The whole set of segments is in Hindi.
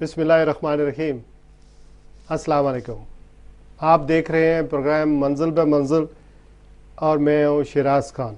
बिस्मिल्लाहिर्रहमानिर्रहीम। अस्सलाम वालेकुम। आप देख रहे हैं प्रोग्राम मंजिल पे मंजिल और मैं हूँ शेराज खान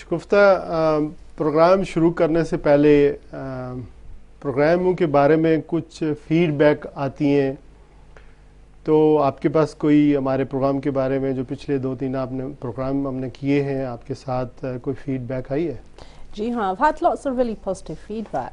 शगुफ्ता, प्रोग्राम शुरू करने से पहले प्रोग्रामों के बारे में कुछ फीडबैक आती हैं, तो आपके पास कोई हमारे प्रोग्राम के बारे में जो पिछले 2-3 आपने प्रोग्राम हमने किए हैं आपके साथ कोई फीडबैक आई है? जी हाँ, I've had lots of really positive feedback.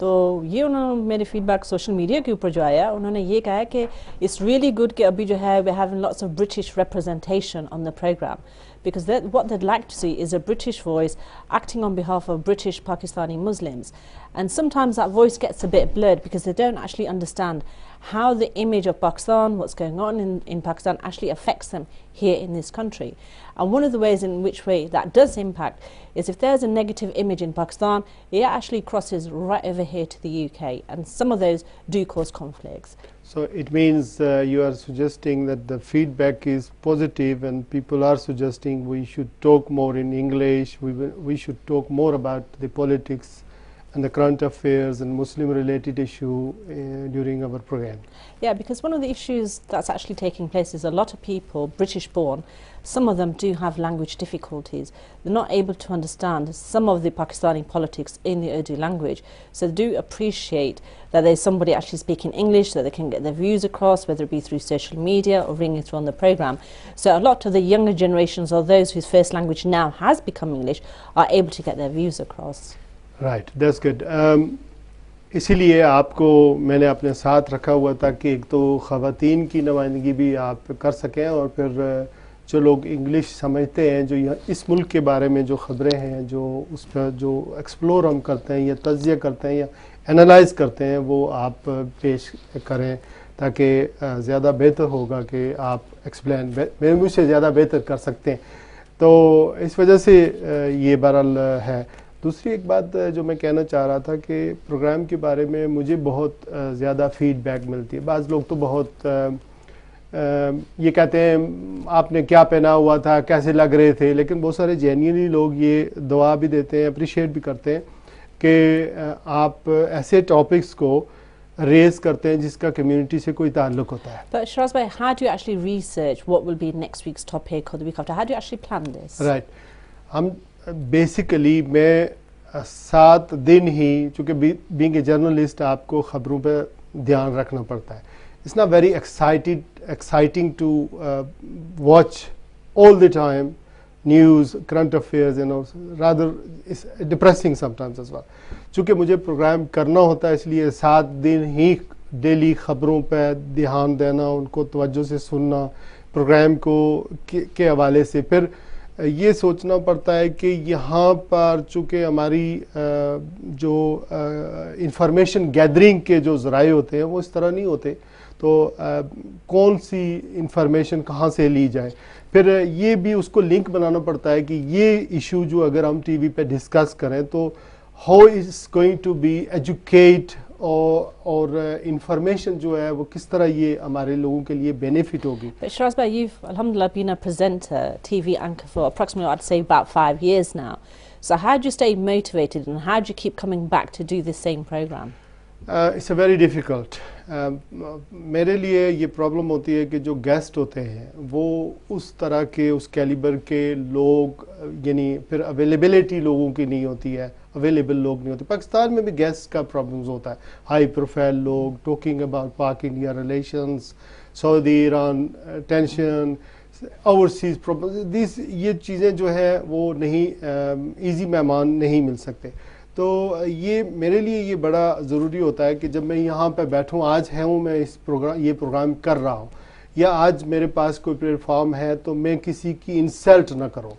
तो ये उन्होंने मेरे फीडबैक सोशल मीडिया के ऊपर जो आया, उन्होंने ये कहा कि इट्स रियली गुड कि अभी जो है we having lots of British representation on the program, because what they'd like to see is a British voice acting on behalf of British Pakistani Muslims, and sometimes that voice gets a bit blurred because they don't actually understand how the image of Pakistan, what's going on in Pakistan, actually affects them here in this country. And one of the ways in which way that does impact is if there's a negative image in Pakistan, it actually crosses right over here to the UK, and some of those do cause conflicts. So it means you are suggesting that the feedback is positive and people are suggesting we should talk more in English, we should talk more about the politics and the current affairs and Muslim related issue during our program. Yeah, because one of the issues that's actually taking place is a lot of people, British born, some of them do have language difficulties. They're not able to understand some of the Pakistani politics in the Urdu language, so they do appreciate that there's somebody actually speaking English so they can get their views across, whether it be through social media or ringing through on the program. So a lot of the younger generations or those whose first language now has become English are able to get their views across. Right, that's good. इसीलिए आपको मैंने अपने साथ रखा हुआ था कि एक तो ख़वातीन की नुमाइंदगी भी आप कर सकें और फिर जो लोग इंग्लिश समझते हैं, जो यहाँ इस मुल्क के बारे में जो ख़बरें हैं, जो उस पर जो एक्सप्लोर हम करते हैं या तज्ज़िया करते हैं या एनालाइज़ करते हैं, वो आप पेश करें ताकि ज़्यादा बेहतर होगा कि आप एक्सप्लेन मेरे मुझसे ज़्यादा बेहतर कर सकते हैं। तो इस वजह से ये बहरहाल है। दूसरी एक बात जो मैं कहना चाह रहा था कि प्रोग्राम के बारे में मुझे बहुत ज़्यादा फीडबैक मिलती है। बाज़ लोग तो बहुत ये कहते हैं आपने क्या पहना हुआ था, कैसे लग रहे थे, लेकिन बहुत सारे जेन्युइनली लोग ये दुआ भी देते हैं, अप्रिशिएट भी करते हैं कि आप ऐसे टॉपिक्स को रेज करते हैं जिसका कम्युनिटी से कोई ताल्लुक होता है। But Sheraz bhai, how do you actually research what will be next week's topic or the week after? How do you actually plan this? Right. हम बेसिकली मैं 7 दिन ही, चूँकि बीइंग ए जर्नलिस्ट आपको ख़बरों पे ध्यान रखना पड़ता है। It's not very exciting to watch all the time news, current affairs, you know, rather it's depressing sometimes as well. चूँकि मुझे प्रोग्राम करना होता है, इसलिए 7 दिन ही डेली ख़बरों पे ध्यान देना, उनको तवज्जो से सुनना, प्रोग्राम को के हवाले से फिर ये सोचना पड़ता है कि यहाँ पर चूँकि हमारी जो इंफॉर्मेशन गैदरिंग के जो ज़राए होते हैं वो इस तरह नहीं होते, तो कौन सी इंफॉर्मेशन कहाँ से ली जाए, फिर ये भी उसको लिंक बनाना पड़ता है कि ये इशू जो अगर हम टीवी पे डिस्कस करें तो how is going to be educate और इंफॉर्मेशन जो है वो किस तरह ये हमारे लोगों के लिए बेनिफिट होगी। But Sheraz bhai, you've alhamdulillah been a presenter, TV anchor for approximately, I'd say, about 5 years now. So how do you stay motivated and how do you keep coming back to do the same program? It's a very difficult. मेरे लिए ये प्रॉब्लम होती है कि जो गेस्ट होते हैं वो उस तरह के उस कैलिबर के लोग, यानी फिर अवेलेबिलिटी लोगों की नहीं होती है, अवेलेबल लोग नहीं होते। पाकिस्तान में भी गेस्ट का प्रॉब्लम्स होता है, हाई प्रोफाइल लोग टॉकिंग अबाउट पाक India relations, Saudi Iran tension, overseas problems, ये चीज़ें जो है वो नहीं इजी मेहमान नहीं मिल सकते। तो ये मेरे लिए ये बड़ा ज़रूरी होता है कि जब मैं यहाँ पे बैठूँ, आज है हूँ मैं ये प्रोग्राम कर रहा हूँ या आज मेरे पास कोई प्लेटफॉर्म है, तो मैं किसी की इंसल्ट ना करूँ,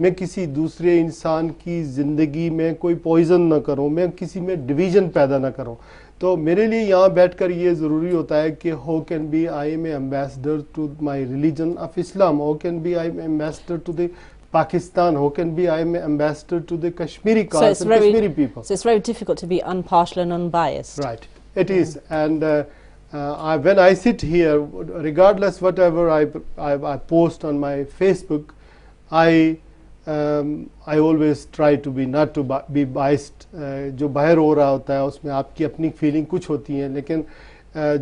मैं किसी दूसरे इंसान की ज़िंदगी में कोई पॉइज़न ना करूँ, मैं किसी में डिवीज़न पैदा ना करूँ। तो मेरे लिए यहाँ बैठकर ये ज़रूरी होता है कि how can be I am ambassador to my religion of Islam, how can be I am ambassador to the Pakistan, how can be I am an ambassador to the Kashmiri cause and Kashmiri people. So it's very difficult to be impartial and unbiased. Right, it is. And when I sit here, regardless whatever I post on my Facebook, I I always try to be not to be biased. जो बाहर हो रहा होता है उसमें आपकी अपनी फीलिंग कुछ होती हैं, लेकिन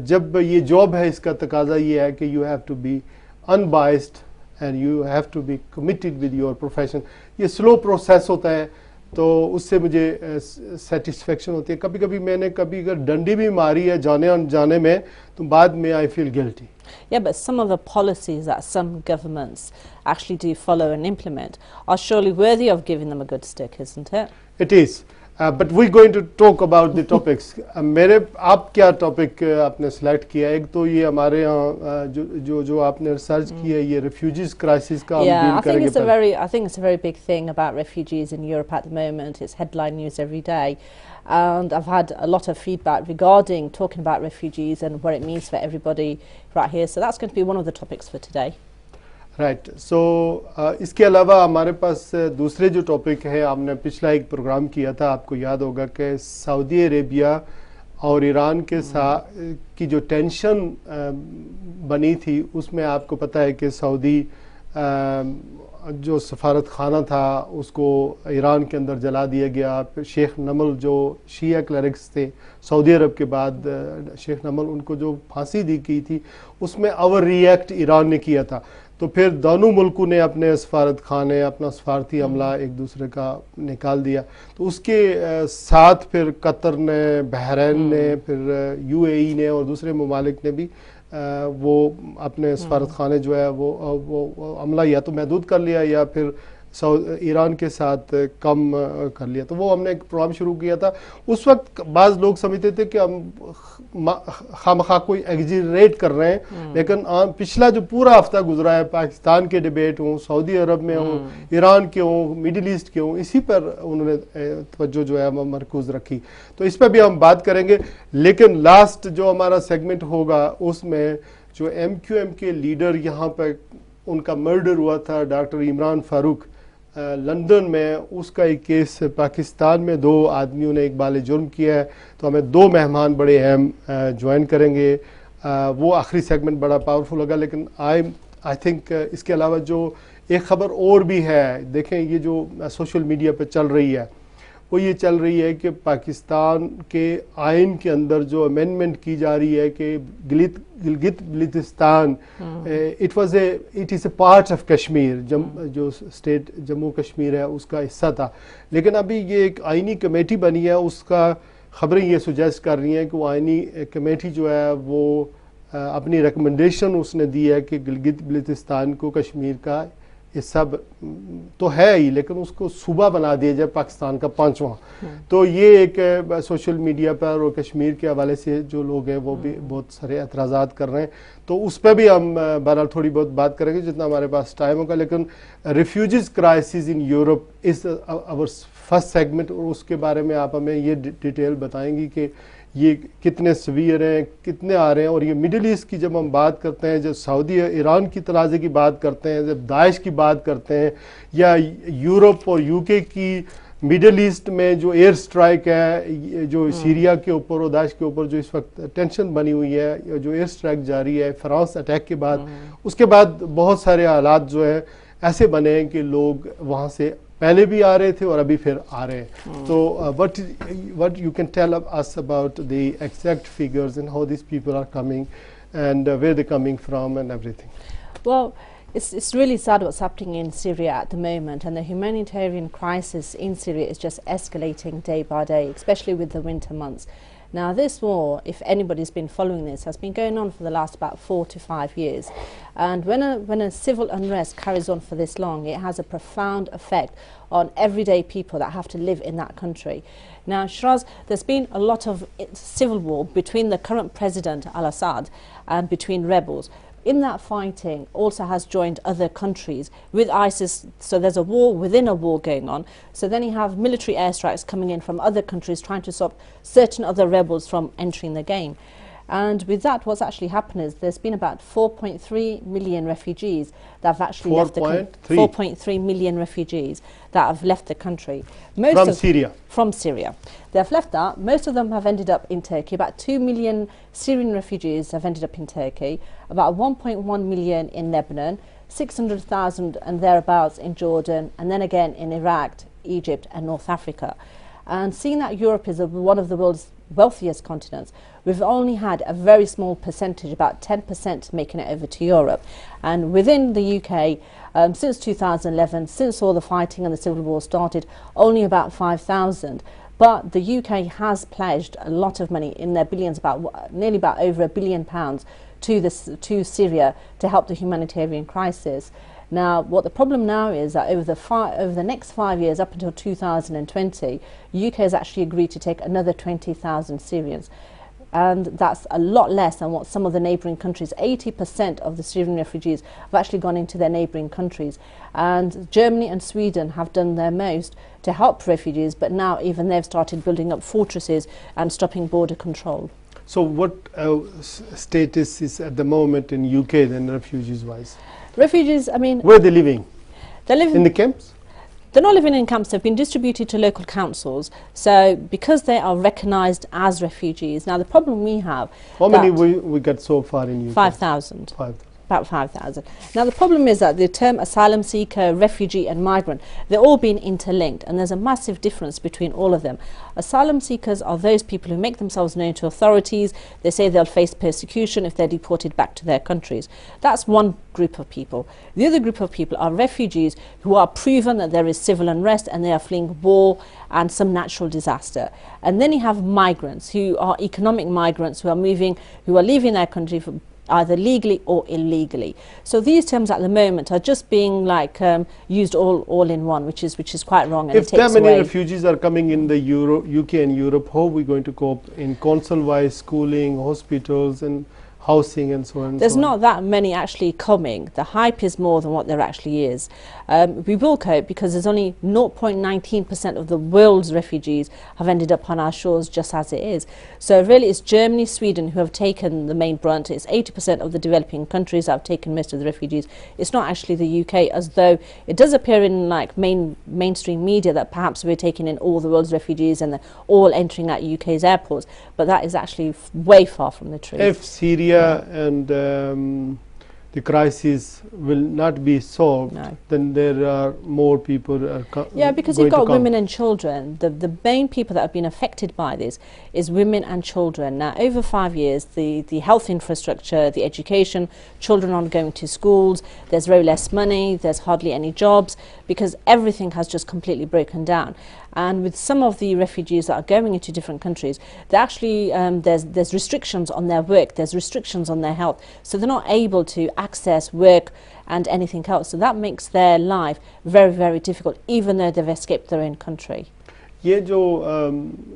जब ये जॉब है इसका तकाजा ये है कि you have to be unbiased and you have to be committed with your profession. ये स्लो प्रोसेस होता है तो उससे मुझे सेटिस्फेक्शन होती है. कभी कभी मैंने कभी अगर डंडी भी मारी है जाने अनजाने में तो बाद में I feel guilty. Yeah, but some of the policies that some governments actually do follow and implement are surely worthy of giving them a good stick, isn't it? It is. But we're going to talk about the topics. मेरे आप क्या टॉपिक आपने सेलेक्ट किया? एक तो ये हमारे यहाँ जो आपने रिसर्च की है ये refugees crisis का हम डील करेंगे. I think it's a very big thing about refugees in Europe at the moment. It's headline news every day. And I've had a lot of feedback regarding talking about refugees and what it means for everybody right here. So that's going to be one of the topics for today. Right. So इसके अलावा हमारे पास दूसरे जो टॉपिक है, हमने पिछला एक प्रोग्राम किया था, आपको याद होगा कि सऊदी अरेबिया और ईरान के साथ की जो टेंशन बनी थी उसमें आपको पता है कि सऊदी जो सफारत खाना था उसको ईरान के अंदर जला दिया गया. फिर शेख नमल जो शिया क्लरिक्स थे सऊदी अरब के बाद, शेख नमल उनको जो फांसी दी गई थी उसमें ओवर रिएक्ट ईरान ने किया था. तो फिर दोनों मुल्कों ने अपने सफारत खाने अपना सफारती अमला एक दूसरे का निकाल दिया. तो उसके साथ फिर कतर ने, बहरीन ने, फिर यूएई ने और दूसरे ममालिक ने भी वो अपने सफारत खाने जो है वो अमला या तो महदूद कर लिया या फिर ईरान के साथ कम कर लिया. तो वो हमने एक प्रोग्राम शुरू किया था. उस वक्त बाज़ लोग समझते थे कि हम खामखा कोई एग्जीरेट कर रहे हैं, लेकिन पिछला जो पूरा हफ्ता गुजरा है, पाकिस्तान के डिबेट हों, सऊदी अरब में हों, ईरान के हों, मिडिल ईस्ट के हों, इसी पर उन्होंने तवज्जो जो है मरकूज़ रखी. तो इस पर भी हम बात करेंगे. लेकिन लास्ट जो हमारा सेगमेंट होगा उसमें जो MQM के लीडर यहाँ पर उनका मर्डर हुआ था, डॉक्टर इमरान फारूक, लंदन में, उसका एक केस पाकिस्तान में 2 आदमियों ने इकबाल जुर्म किया है. तो हमें 2 मेहमान बड़े अहम ज्वाइन करेंगे. वो आखिरी सेगमेंट बड़ा पावरफुल होगा. लेकिन आई थिंक इसके अलावा जो एक ख़बर और भी है, देखें ये जो सोशल मीडिया पे चल रही है वो ये चल रही है कि पाकिस्तान के आइन के अंदर जो अमेंडमेंट की जा रही है कि Gilgit Baltistan it is a part of Kashmir, जो स्टेट जम्मू कश्मीर है उसका हिस्सा था. लेकिन अभी ये एक आइनी कमेटी बनी है, उसका ख़बरें ये सुजेस्ट कर रही हैं कि वो आइनी कमेटी जो है वो अपनी रिकमेंडेशन उसने दी है कि गिलगित बल्तिस्तान को कश्मीर का हिस्सा तो है ही, लेकिन उसको सूबा बना दिया जाए पाकिस्तान का 5वां. तो ये एक सोशल मीडिया पर और कश्मीर के हवाले से जो लोग हैं वो भी बहुत सारे एतराज़ात कर रहे हैं. तो उस पर भी हम बहरहाल थोड़ी बहुत बात करेंगे जितना हमारे पास टाइम होगा. लेकिन रिफ्यूजीज क्राइसिस इन यूरोप इस आवर फर्स्ट सेगमेंट, और उसके बारे में आप हमें ये डिटेल बताएंगी कि ये कितने सवीयर हैं, कितने आ रहे हैं. और ये मिडिल ईस्ट की जब हम बात करते हैं, जब सऊदी ईरान की तनाज़े की बात करते हैं, जब दाइश की बात करते हैं, या यूरोप और यूके की मिडिल ईस्ट में जो एयर स्ट्राइक है जो सीरिया के ऊपर और दाइश के ऊपर जो इस वक्त टेंशन बनी हुई है, जो एयर स्ट्राइक जारी है फ्रांस अटैक के बाद, उसके बाद बहुत सारे हालात जो है ऐसे बने हैं कि लोग वहाँ से पहले भी आ रहे थे और अभी फिर आ रहे हैं. तो what you can tell us about the exact figures and how these people are coming and where they're coming from and everything? Well, it's really sad what's happening in Syria at the moment, and the humanitarian crisis in Syria is just escalating day by day, especially with the winter months. Now this war, if anybody's been following this, has been going on for the last about 4 to 5 years, and when a civil unrest carries on for this long, it has a profound effect on everyday people that have to live in that country. Now Sheraz, there's been a lot of civil war between the current president al-Assad and between rebels. In that fighting also has joined other countries with ISIS, so there's a war within a war going on. So then you have military airstrikes coming in from other countries trying to stop certain other rebels from entering the game. And with that, what's actually happened is there's been about 4.3 million refugees that have actually left the country. 4.3 million refugees that have left the country. From Syria. They've left that. Most of them have ended up in Turkey. About 2 million Syrian refugees have ended up in Turkey. About 1.1 million in Lebanon. 600,000 and thereabouts in Jordan, and then again in Iraq, Egypt and North Africa. And seeing that Europe is one of the world's wealthiest continents, we've only had a very small percentage, about 10%, making it over to Europe. And within the UK, since 2011, since all the fighting and the civil war started, only about 5,000. But the UK has pledged a lot of money in their billions, nearly about over £1 billion to Syria to help the humanitarian crisis. Now, what the problem now is that over the next 5 years, up until 2020, UK has actually agreed to take another 20,000 Syrians. And that's a lot less than what some of the neighbouring countries, 80% of the Syrian refugees have actually gone into their neighbouring countries. And Germany and Sweden have done their most to help refugees, but now even they've started building up fortresses and stopping border control. So what status is at the moment in UK then, refugees-wise? Refugees, I mean... Where are they living? They live in the camps? They're not living in camps, they've been distributed to local councils. So because they are recognised as refugees, now the problem we have... How many we get so far in UK? 5,000. About 5,000. Now the problem is that the term asylum seeker, refugee and migrant, they're all being interlinked, and there's a massive difference between all of them. Asylum seekers are those people who make themselves known to authorities. They say they'll face persecution if they're deported back to their countries. That's one group of people. The other group of people are refugees who are proven that there is civil unrest and they are fleeing war and some natural disaster. And then you have migrants who are economic migrants who are leaving their country for either legally or illegally. So these terms at the moment are just being like used all in one, which is quite wrong. And if that many refugees are coming in the UK and Europe, how are we going to cope in council-wise schooling, hospitals and housing and so on? There's not that many actually coming. The hype is more than what there actually is. We will cope because there's only 0.19% of the world's refugees have ended up on our shores just as it is. So really it's Germany, Sweden who have taken the main brunt. It's 80% of the developing countries that have taken most of the refugees. It's not actually the UK, as though it does appear in like mainstream media that perhaps we're taking in all the world's refugees and they're all entering at UK's airports. But that is actually way far from the truth. If Syria and the crisis will not be solved, then there are more people because you've got women and children. The main people that have been affected by this is women and children. Now over 5 years the health infrastructure, the education, children aren't going to schools, there's very less money, there's hardly any jobs because everything has just completely broken down. And with some of the refugees that are going into different countries, they actually there's restrictions on their work, there's restrictions on their health, so they're not able to access work and anything else. So that makes their life very, very difficult, even though they've escaped their own country. ये जो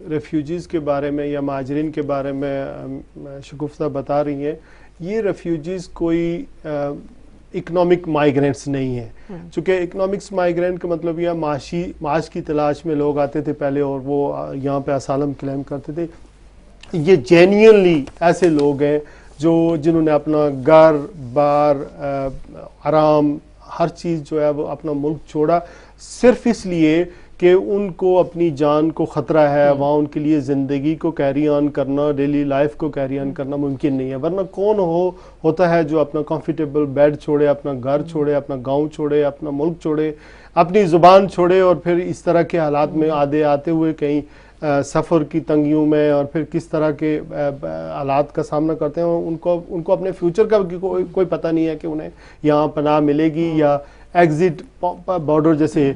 refugees के बारे में या माजरीन के बारे में शगुफ्ता बता रही हैं, ये refugees कोई इकोनॉमिक माइग्रेंट्स नहीं है, चूँकि इकोनॉमिक्स माइग्रेंट का मतलब यह माश की तलाश में लोग आते थे पहले और वो यहाँ पे असालम क्लेम करते थे. ये जेन्युइनली ऐसे लोग हैं जिन्होंने अपना घर बार आराम हर चीज़ जो है वो अपना मुल्क छोड़ा सिर्फ इसलिए कि उनको अपनी जान को ख़तरा है, वहाँ उनके लिए ज़िंदगी को कैरी ऑन करना, डेली लाइफ को कैरी ऑन करना मुमकिन नहीं है. वरना कौन होता है जो अपना कंफर्टेबल बेड छोड़े, अपना घर छोड़े, अपना गांव छोड़े, अपना मुल्क छोड़े, अपनी ज़ुबान छोड़े और फिर इस तरह के हालात में आते हुए कहीं सफ़र की तंगियों में और फिर किस तरह के हालात का सामना करते हैं. उनको अपने फ्यूचर का कोई पता नहीं है कि उन्हें यहाँ पनाह मिलेगी या एग्ज़िट बॉर्डर जैसे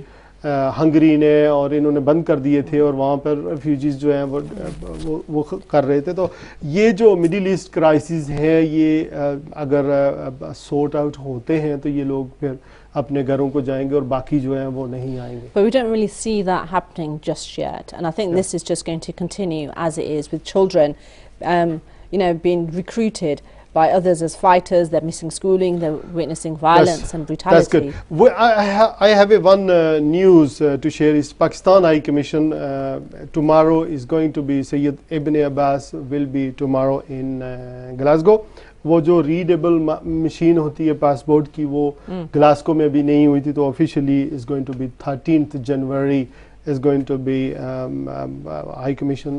हंगरी ने और इन्होंने बंद कर दिए थे और वहाँ पर रेफ्यूजीज़ जो हैं वो कर रहे थे. तो ये जो मिडिल ईस्ट क्राइसिस है ये अगर सॉर्ट आउट होते हैं तो ये लोग फिर अपने घरों को जाएंगे और बाकी जो हैं वो नहीं आएंगे. But we don't really see that happening just yet, and I think this is just going to continue as it is with children, being recruited by others as fighters. They're missing schooling, they're witnessing violence and brutality. That's good. I have one news to share. Is Pakistan High Commission tomorrow is going to be Sayyid Ibn Abbas will be tomorrow in Glasgow. वो जो रीडेबल मशीन होती है पासपोर्ट की वो ग्लास्को में भी नहीं हुई थी, तो officially is going to be 13th January is going to be high commission,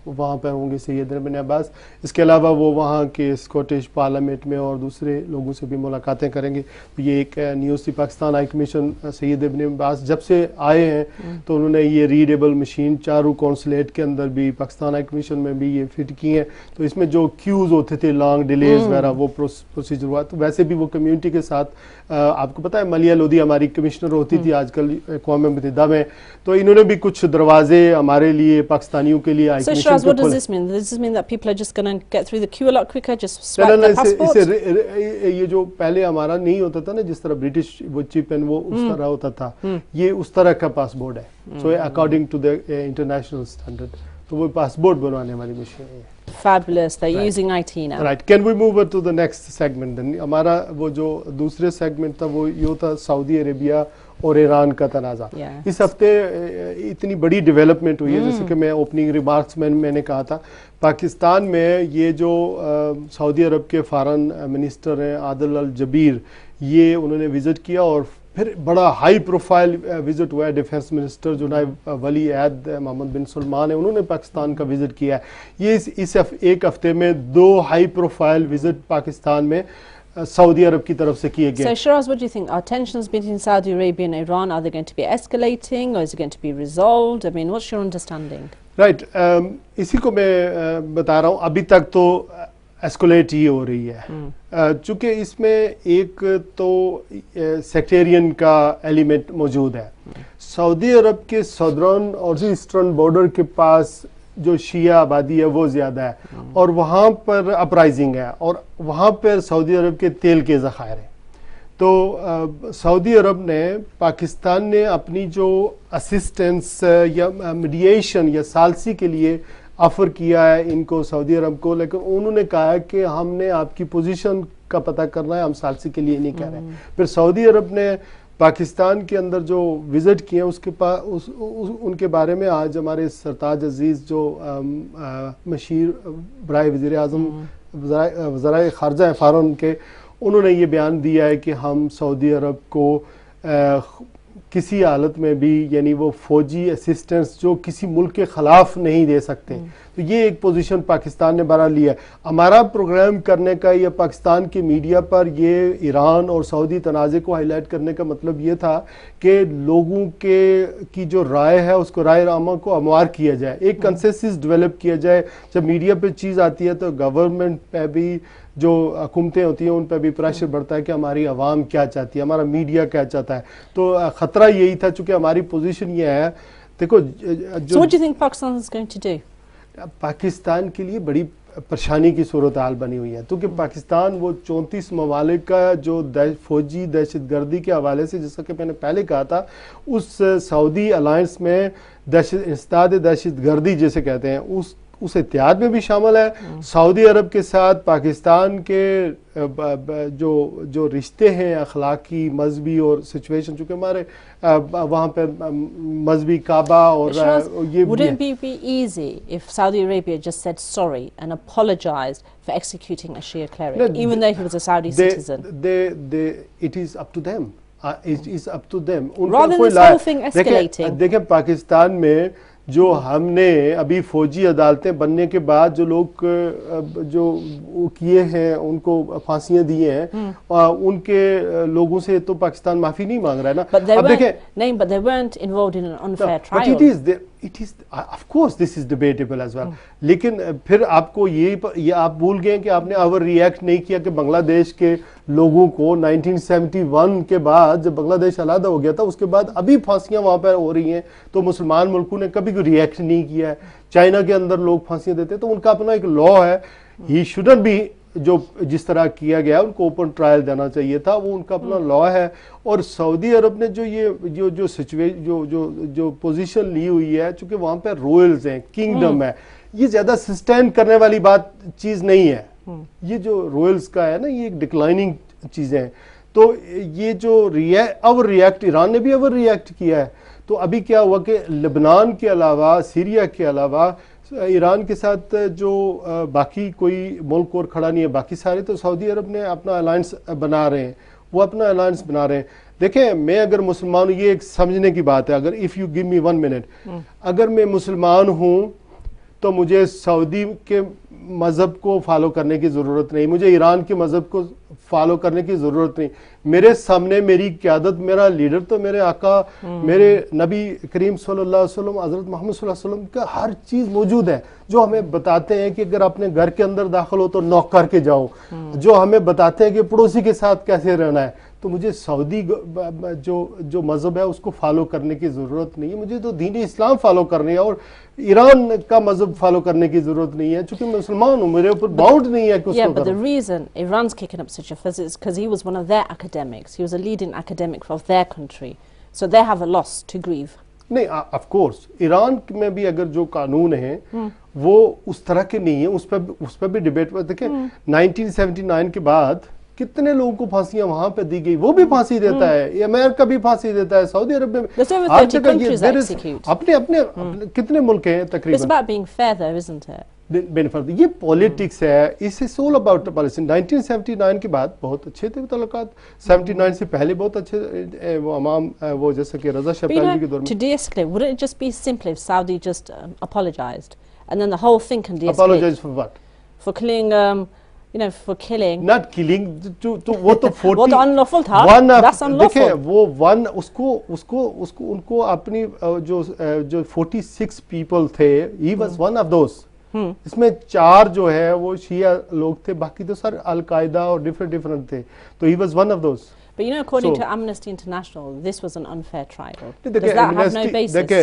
वहाँ पर होंगे सैयद बिन अब्बास। इसके अलावा वो वहाँ के स्कॉटिश पार्लियामेंट में और दूसरे लोगों से भी मुलाकातें करेंगे। तो ये एक न्यूज़ थी। पाकिस्तान हाई कमीशन सैयद बिन अब्बास जब से आए हैं तो उन्होंने ये रीडेबल मशीन चारों कौंसलेट के अंदर भी, पाकिस्तान हाई कमीशन में भी ये फिट की हैं। तो इसमें जो क्यूज़ होते थे, लॉन्ग डिलेज वगैरह, वो प्रोसीजर हुआ। तो वैसे भी वो कम्युनिटी के साथ, आपको पता है मलिया लोधी हमारी कमिश्नर होती थी आजकल अक़वाम मुत्तहिदा में, तो इन्होंने भी कुछ दरवाजे हमारे लिए, पाकिस्तानियों के लिए So Sheraz, what does this mean? Does this mean that people are just going to get through the queue a lot quicker, just swipe their passports? ये जो पहले हमारा नहीं होता था ना, जिस तरह ब्रिटिश वो चिप एंड वो उस तरह होता था, ये उस तरह का पासपोर्ट है। So according to the international standard, तो वो पासपोर्ट बनवाने वाली मशीन है। Fabulous, they're using IT now. Right, can we move to the next segment then? हमारा वो जो दूसरे सेगमेंट था वो ये था सऊदी अरेबिया और ईरान का तनाज़ा। इस हफ्ते इतनी बड़ी डेवलपमेंट हुई है, जैसे कि मैं ओपनिंग रिमार्क्स में मैंने कहा था, पाकिस्तान में ये जो सऊदी अरब के फॉरेन मिनिस्टर हैं आदिल अल जबीर, ये उन्होंने विज़िट किया और फिर बड़ा हाई प्रोफाइल विज़िट हुआ है। डिफेंस मिनिस्टर जो वली अहद मोहम्मद बिन सलमान है, उन्होंने पाकिस्तान का विज़िट किया है। ये इस एक हफ्ते में 2 हाई प्रोफाइल विज़िट पाकिस्तान में सऊदी अरब की तरफ से किए गए। So Sheraz, what do you think? Are tensions between Saudi Arabia and Iran, are they going to be escalating or is it going to be resolved? I mean, what's your understanding? Right, इसी को मैं बता रहा हूँ। अभी तक तो एस्कुलेट ही हो रही है, चूँकि इसमें एक तो सेक्टेरियन का एलिमेंट मौजूद है। सऊदी अरब के सदर्न और ईस्टर्न बॉर्डर के पास जो शिया आबादी है वो ज़्यादा है और वहाँ पर अपराइजिंग है और वहाँ पर सऊदी अरब के तेल के ज़खायर हैं। तो सऊदी अरब ने, पाकिस्तान ने अपनी जो असिस्टेंस या मीडिएशन या सालसी के लिए ऑफ़र किया है इनको, सऊदी अरब को, लेकिन उन्होंने कहा है कि हमने आपकी पोजीशन का पता करना है, हम सालसी के लिए नहीं कह रहे। फिर सऊदी अरब ने पाकिस्तान के अंदर जो विज़िट किए उसके उनके बारे में आज हमारे सरताज अजीज़ जो मशीर बराए वज़ीर आज़म वज़राए ख़ारजा हैं फ़ॉरेन के, उन्होंने ये बयान दिया है कि हम सऊदी अरब को किसी हालत में भी, यानी वो फ़ौजी असिस्टेंस जो किसी मुल्क के ख़िलाफ़ नहीं दे सकते। तो ये एक पोजीशन पाकिस्तान ने बरा लिया है। हमारा प्रोग्राम करने का या पाकिस्तान की मीडिया पर ये ईरान और सऊदी तनाज़े को हाईलाइट करने का मतलब ये था कि लोगों की जो राय है उसको, राय आमा को हमवार किया जाए, एक कंसेंसस डेवलप किया जाए। जब मीडिया पे चीज़ आती है तो गवर्नमेंट पे भी, जो हुकूमतें होती हैं उन पर भी प्रेशर बढ़ता है कि हमारी आवाम क्या चाहती है, हमारा मीडिया क्या चाहता है। तो ख़तरा यही था, चूँकि हमारी पोजीशन ये है। देखो So what do you think Pakistan is going to do? Pakistan के लिए बड़ी परेशानी की सूरत हाल बनी हुई है, क्योंकि पाकिस्तान वो 34 ममालिक का जो फौजी दहशतगर्दी के हवाले से, जैसा कि मैंने पहले कहा था, उस सऊदी अलायंस में दहशतगर्दी जिसे कहते हैं उस इत्तेहाद में भी शामिल है। सऊदी अरब के साथ पाकिस्तान के जो रिश्ते हैं अखलाकी, मजहबी और सिचुएशन, चूँकि हमारे वहाँ पे मजहबी काबा और ये wouldn't it be easy if Saudi Arabia just said sorry and apologized for executing a Shia cleric, even though he was a Saudi citizen? It is up to them. It is up to them. Rather than this whole thing escalating. देखें पाकिस्तान में जो हमने अभी फौजी अदालतें बनने के बाद जो लोग जो किए हैं, उनको फांसियां दी हैं, उनके लोगों से तो पाकिस्तान माफी नहीं मांग रहा है ना। अब देखें, नहीं, but they weren't involved in an unfair trial. But it is of course this is debatable as well. लेकिन फिर आपको ये आप भूल गए कि आपने ओवर रिएक्ट नहीं किया कि बांग्लादेश के लोगों को 1971 के बाद जब बांग्लादेश आलादा हो गया था उसके बाद अभी फांसियां वहां पर हो रही हैं, तो मुसलमान मुल्कों ने कभी कोई रिएक्ट नहीं किया है। चाइना के अंदर लोग फांसियां देते हैं, तो उनका अपना एक लॉ है। ही शुडंट बी, जो जिस तरह किया गया उनको ओपन ट्रायल देना चाहिए था, वो उनका अपना लॉ है। और सऊदी अरब ने जो पोजीशन ली हुई है, चूंकि वहां पे रॉयल्स हैं, किंगडम है, ये ज्यादा सस्टेन करने वाली चीज नहीं है। ये जो रॉयल्स का है ना, ये एक डिक्लाइनिंग चीजें हैं। तो ये जो ओवर रिएक्ट, ईरान ने भी ओवर रिएक्ट किया है। तो अभी क्या हुआ कि लेबनान के अलावा, सीरिया के अलावा ईरान के साथ जो बाकी कोई मुल्क और खड़ा नहीं है, बाकी सारे तो सऊदी अरब ने अपना अलायंस बना रहे हैं, वो अपना अलायंस बना रहे हैं। देखें मैं अगर मुसलमान हूँ, ये एक समझने की बात है, अगर if you give me 1 minute, अगर मैं मुसलमान हूँ तो मुझे सऊदी के मज़हब को फॉलो करने की ज़रूरत नहीं, मुझे ईरान के मज़हब को फॉलो करने की ज़रूरत नहीं। मेरे सामने मेरी क़यादत, मेरा लीडर तो मेरे आका, मेरे नबी करीम सल्लल्लाहु अलैहि वसल्लम, हज़रत मोहम्मद सल्लल्लाहु अलैहि वसल्लम का हर चीज़ मौजूद है, जो हमें बताते हैं कि अगर अपने घर के अंदर दाखिल हो तो नॉक करके जाओ, जो हमें बताते हैं कि पड़ोसी के साथ कैसे रहना है। तो मुझे सऊदी जो मज़हब है उसको फॉलो करने की ज़रूरत नहीं है, मुझे तो दीन इस्लाम फॉलो करनी है, और ईरान का मज़हब फॉलो करने की ज़रूरत नहीं है, चूँकि मैं मुसलमान हूँ, मेरे ऊपर बाउंड नहीं है कि उसको Yeah, but the reason Iran's kicking up such a fuss is because he was one of their academics. He was a leading academic of their country. So they have a loss to grieve. नहीं, ऑफ कोर्स ईरान में भी अगर जो कानून है वो उस तरह के नहीं है, उस पर भी डिबेट। देखें 1979 के बाद कितने लोगों को फांसियां वहां पे दी गई, वो भी फांसी देता है, अमेरिका भी फांसी देता है, सऊदी अरब में अपने कितने मुल्क हैं तकरीबन। ये पॉलिटिक्स है, इट्स ऑल अबाउट पॉलिटिक्स। 1979 के बाद बहुत अच्छे थे तल्लुकात, 79 से पहले बहुत अच्छे वो अमाम वो जैसे कि रजा शाह पहलवी के दौर में। To de-escalate, wouldn't it just be simple if Saudi just apologized and then the whole thing can de-escalate? Apologize for what? For killing for killing. Not killing, तो वो तो 40 वो तो unlawful था, that's unlawful। देखें वो वन उसको उनको अपनी जो 46 people थे, he was one of those। इसमें 4 जो है वो शिया लोग थे, बाकी तो सर अल-कायदा और डिफरेंट थे, तो he was one of those। But according to Amnesty International, this was an unfair trial. Does that have no basis? देखिए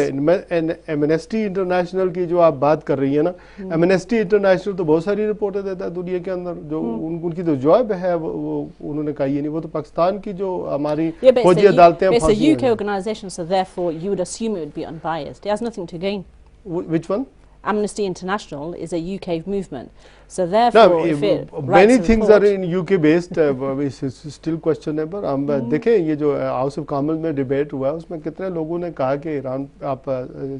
एमनेस्टी इंटरनेशनल की जो आप बात कर रही है ना, एमनेस्टी इंटरनेशनल तो बहुत सारी रिपोर्टें देता है दुनिया के अंदर, जो उनकी तो जवाब है वो उन्होंने कहा ही नहीं, वो तो पाकिस्तान की जो हमारी फौजी अदालतें हैं। It's a UK organization, so therefore you would assume it would be unbiased. It has nothing to gain. Which one? Amnesty International is a UK movement, so therefore if it many things are in UK based, it's still questionable। हम देखें ये जो हाउस ऑफ कॉमन्स में डिबेट हुआ उसमें कितने लोगों ने कहा कि ईरान आप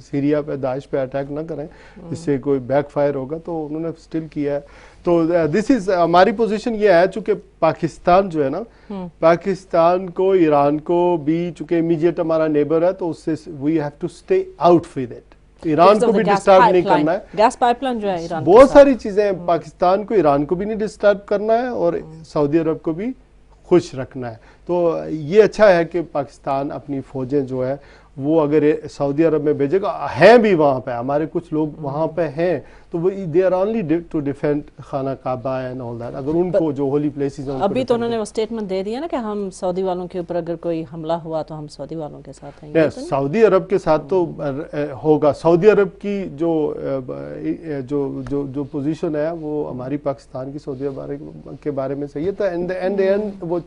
सीरिया पे दाइश पे अटैक ना करें, इससे कोई बैकफायर होगा, तो उन्होंने स्टिल किया है। तो दिस इज हमारी पोजीशन ये है, चूंकि पाकिस्तान जो है ना, पाकिस्तान को ईरान को भी चूंकि इमीडिएट हमारा नेबर है, तो उससे we have to stay out with it. Iran को भी डिस्टर्ब नहीं करना है, गैस पाइपलाइन जो है ईरान, बहुत सारी चीजें, पाकिस्तान को ईरान को भी नहीं डिस्टर्ब करना है और सऊदी अरब को भी खुश रखना है। तो ये अच्छा है कि पाकिस्तान अपनी फौजें जो है वो अगर सऊदी अरब में भेजेगा, हैं भी वहाँ पे, हमारे कुछ लोग वहाँ पे हैं, तो वो they are only to defend खाना काबा एंड ऑल दैट। अगर उनको जो होली प्लेसेस हैं, अभी तो उन्होंने वो स्टेटमेंट दे दिया ना कि हम सऊदी वालों के ऊपर अगर कोई हमला हुआ तो हम सऊदी वालों के साथ हैं। सऊदी अरब के साथ तो होगा। सऊदी अरब की जो पोजीशन है वो हमारी पाकिस्तान की सऊदी अरब के बारे में सही है। तो एंड वो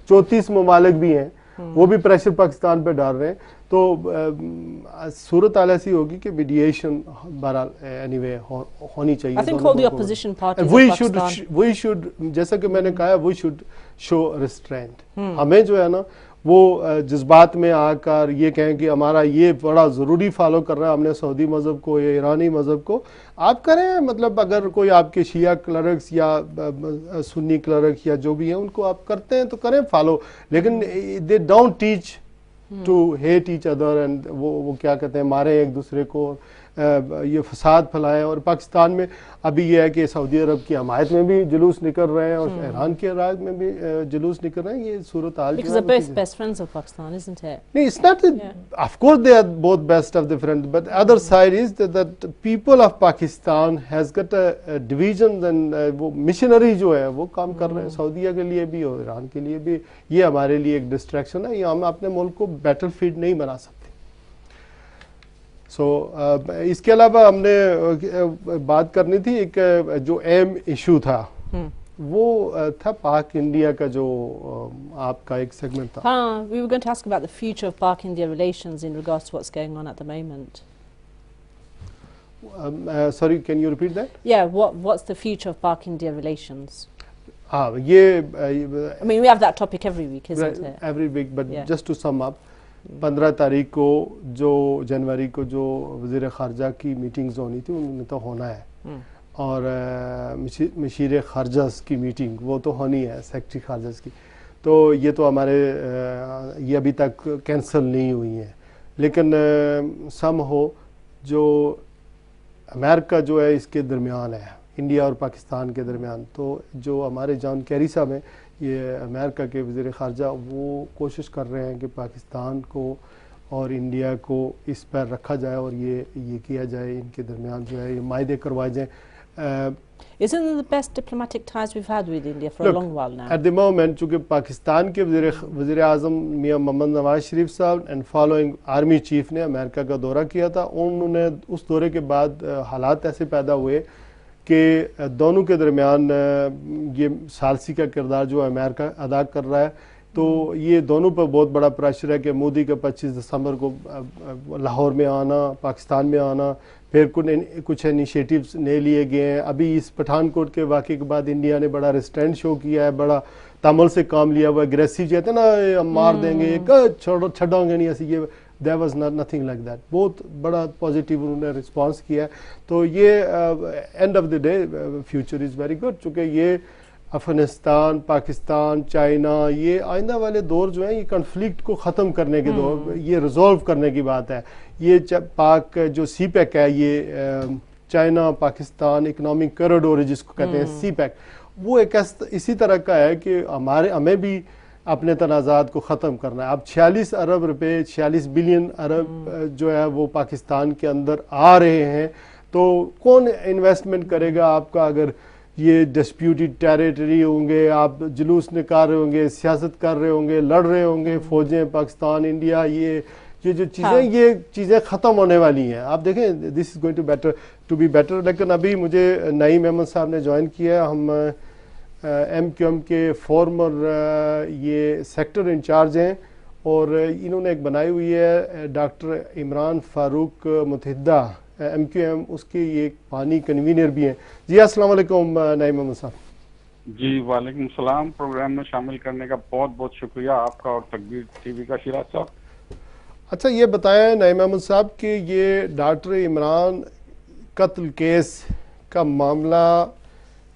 34 ममालिक भी हैं, वो भी प्रेशर पाकिस्तान पे डाल रहे हैं। तो सूरत हाल ऐसी होगी कि मीडिएशन बहरहाल एनीवे होनी चाहिए। I think all the opposition parties we should जैसा कि मैंने कहा, we should show restraint। हमें जो है ना वो जज्बात में आकर ये कहें कि हमारा ये बड़ा ज़रूरी फॉलो कर रहा है हमने सऊदी मज़हब को या ईरानी मज़हब को, आप करें। मतलब अगर कोई आपके शिया क्लर्क्स या सुन्नी क्लर्क या जो भी हैं उनको आप करते हैं तो करें फॉलो, लेकिन they don't teach to hate each other and वो क्या कहते हैं, मारे एक दूसरे को, ये फसाद फैलाएं। और पाकिस्तान में अभी ये है कि सऊदी अरब की हमायत में भी जुलूस निकल रहे हैं और ईरान के राज में भी जुलूस निकल रहे हैं। ये सूरत हाल because they're both best friends of Pakistan, isn't it? नहीं, it's not of course they are both best of the friends, but the other side is that people of Pakistan has got a division and वो मिशनरी जो है वो काम कर रहे हैं सऊदीया के लिए भी और ईरान के लिए भी। ये हमारे लिए एक डिस्ट्रैक्शन है, ये हम अपने मुल्क को बैटलफील्ड नहीं बना सकते। इसके अलावा हमने बात करनी थी, एक जो एम इशू था वो था पाक इंडिया का, जो आपका एक सेगमेंट था। हाँ, we were going to ask about the future of Pak-India relations in regards to what's going on at the moment. Sorry, can you repeat that? Yeah, what's the future of Pak-India relations? हाँ, ये I mean, we have that topic every week, isn't it? Every week, but just to sum up, 15 तारीख को जो जनवरी को जो वज़ीर ख़ारजा की मीटिंग्स होनी थी उनमें तो होना है, और मशीर ख़ारजा की मीटिंग वो तो होनी है, सेक्रेटरी ख़ारजा की। तो ये तो हमारे ये अभी तक कैंसिल नहीं हुई हैं। लेकिन सम हो जो अमेरिका जो है इसके दरमियान है, इंडिया और पाकिस्तान के दरमियान, तो जो हमारे जॉन कैरी साहब हैं ये अमेरिका के वज़ीर ख़ारजा, वो कोशिश कर रहे हैं कि पाकिस्तान को और इंडिया को इस पर रखा जाए और ये किया जाए, इनके दरमियान जो है ये मायदे करवाए जाएँ। Isn't it the best diplomatic ties we've had with India for a long while now? At the moment, चूँकि पाकिस्तान के वज़ीर आज़म मियाँ मोहम्मद नवाज शरीफ साहब एंड फॉलोइंग आर्मी चीफ ने अमेरिका का दौरा किया था, उन्होंने उस दौरे के बाद हालात ऐसे पैदा हुए कि दोनों के दरमियान ये सालसी का किरदार जो अमेरिका अदा कर रहा है, तो ये दोनों पर बहुत बड़ा प्रेशर है कि मोदी का 25 दिसंबर को लाहौर में आना, पाकिस्तान में आना, फिर कुछ इनिशिएटिव्स नहीं लिए गए हैं। अभी इस पठानकोट के वाक़े के बाद इंडिया ने बड़ा रेस्ट्रेंट शो किया है, बड़ा तामुल से काम लिया हुआ, एग्रेसिव कहते हैं ना, हम मार देंगे, छोड़ोगे नहीं, ऐसी ये there was nothing like that. बहुत बड़ा पॉजिटिव उन्होंने रिस्पांस किया। तो ये end of the day future is very good, चूँकि ये अफ़गानिस्तान, पाकिस्तान, चाइना, ये आइंदा वाले दौर जो है ये कन्फ्लिक्ट को ख़त्म करने के दौर, ये रिजॉल्व करने की बात है। ये पाक जो सी पैक है, ये चाइना पाकिस्तान इकनॉमिक कॉरिडोर जिसको कहते हैं सी पैक, वो एक इसी तरह का है कि हमें भी अपने तनाज़ात को ख़त्म करना है। अब 46 अरब रुपए, 46 बिलियन अरब जो है वो पाकिस्तान के अंदर आ रहे हैं, तो कौन इन्वेस्टमेंट करेगा आपका अगर ये डिस्प्यूटेड टेरिटरी होंगे, आप जुलूस निकाल रहे होंगे, सियासत कर रहे होंगे, लड़ रहे होंगे, फ़ौजें पाकिस्तान, इंडिया, ये जो चीज़ें ये चीज़ें ख़त्म होने वाली हैं। आप देखें this is going to be better. लेकिन अभी मुझे नईम अहमद साहब ने ज्वाइन किया, हम MQM के फॉर्मर ये सेक्टर इंचार्ज हैं, और इन्होंने एक बनाई हुई है डॉक्टर इमरान फारूक मुतहिदा MQM, उसके ये पानी कन्वीनर भी हैं। जी अस्सलाम वालेकुम नईम अहमद साहब। जी वालेकुम सलाम। प्रोग्राम में शामिल करने का बहुत बहुत शुक्रिया आपका और तकबीर टीवी का शिराज साहब। अच्छा ये बताएं नईम अहमद साहब कि ये डॉक्टर इमरान कत्ल केस का मामला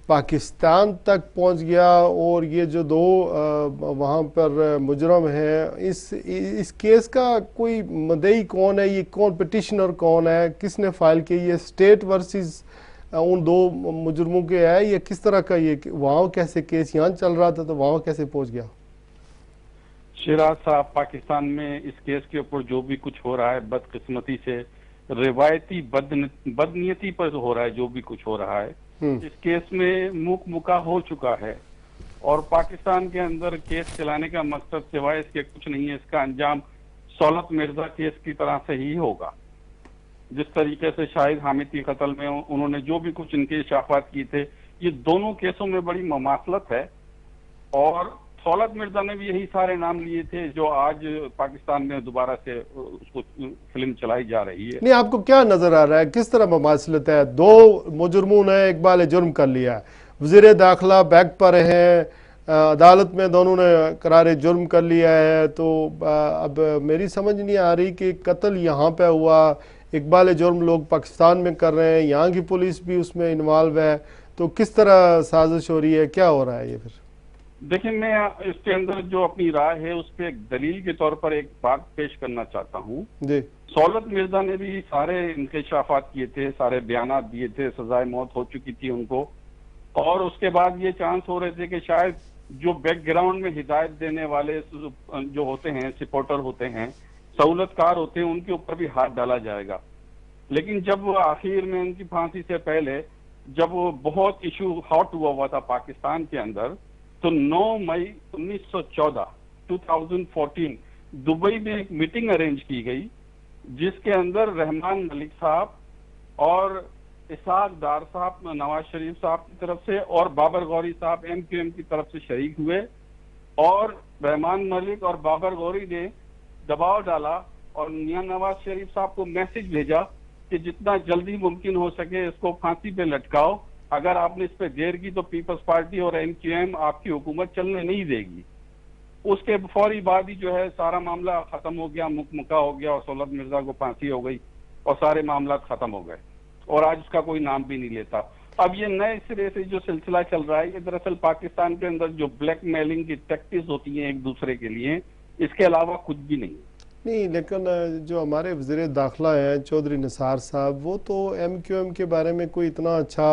पाकिस्तान तक पहुंच गया, और ये जो दो वहाँ पर मुजरम हैं, इस केस का कोई मदई कौन है, ये कौन पिटिशनर कौन है, किसने फाइल की, ये स्टेट वर्सेस उन दो मुजरमों के है, ये किस तरह का, ये वहाँ कैसे केस यहाँ चल रहा था तो वहाँ कैसे पहुँच गया? शिराज साहब, पाकिस्तान में इस केस के ऊपर जो भी कुछ हो रहा है, बदकिस्मती से रिवायती बदनीयती पर हो रहा है, जो भी कुछ हो रहा है इस केस में मुका हो चुका है, और पाकिस्तान के अंदर केस चलाने का मकसद सिवाय इसके कुछ नहीं है। इसका अंजाम सौलत मिर्जा केस की तरह से ही होगा। जिस तरीके से शाहिद हामिद की कत्ल में उन्होंने जो भी कुछ इनके इशाफात किए थे, ये दोनों केसों में बड़ी ममासलत है, और सौलत मिर्जा ने भी यही सारे नाम लिए थे जो आज पाकिस्तान में दोबारा से उसको फिल्म चलाई जा रही है। नहीं, आपको क्या नजर आ रहा है, किस तरह ममासलत है? दो मुजरमों ने इकबाल जुर्म कर लिया है, वज़ीर दाखिला बैक पर हैं, अदालत में दोनों ने करार जुर्म कर लिया है, तो अब मेरी समझ नहीं आ रही कि कत्ल यहाँ पे हुआ, इकबाल जुर्म लोग पाकिस्तान में कर रहे हैं, यहाँ की पुलिस भी उसमें इन्वॉल्व है, तो किस तरह साजिश हो रही है, क्या हो रहा है ये? फिर देखिए, मैं इसके अंदर जो अपनी राय है उस पर एक दलील के तौर पर एक बात पेश करना चाहता हूँ। सौलत मिर्जा ने भी सारे इंकशाफात किए थे, सारे बयानात दिए थे, सजाए मौत हो चुकी थी उनको, और उसके बाद ये चांस हो रहे थे कि शायद जो बैकग्राउंड में हिदायत देने वाले जो होते हैं, सपोर्टर होते हैं, सहूलतकार होते हैं, उनके ऊपर भी हाथ डाला जाएगा। लेकिन जब आखिर में उनकी फांसी से पहले जब वो बहुत इशू हॉट हुआ था पाकिस्तान के अंदर, तो 9 मई 1914 2014 दुबई में एक मीटिंग अरेंज की गई, जिसके अंदर रहमान मलिक साहब और इसाक डार साहब नवाज शरीफ साहब की तरफ से और बाबर गौरी साहब MQM की तरफ से शरीक हुए, और रहमान मलिक और बाबर गौरी ने दबाव डाला और मियां नवाज शरीफ साहब को मैसेज भेजा कि जितना जल्दी मुमकिन हो सके इसको फांसी पे लटकाओ, अगर आपने इस पे देर की तो पीपल्स पार्टी और MQM आपकी हुकूमत चलने नहीं देगी। उसके फौरी बाद ही जो है सारा मामला खत्म हो गया, मुकमुका हो गया, और सौलत मिर्जा को फांसी हो गई और सारे मामला खत्म हो गए, और आज उसका कोई नाम भी नहीं लेता। अब ये नए सिरे से जो सिलसिला चल रहा है, ये दरअसल पाकिस्तान के अंदर जो ब्लैक मेलिंग की टैक्टिस होती हैं एक दूसरे के लिए, इसके अलावा कुछ भी नहीं। नहीं, लेकिन जो हमारे वज़ीर दाखिला हैं चौधरी निसार साहब, वो तो MQM के बारे में कोई इतना अच्छा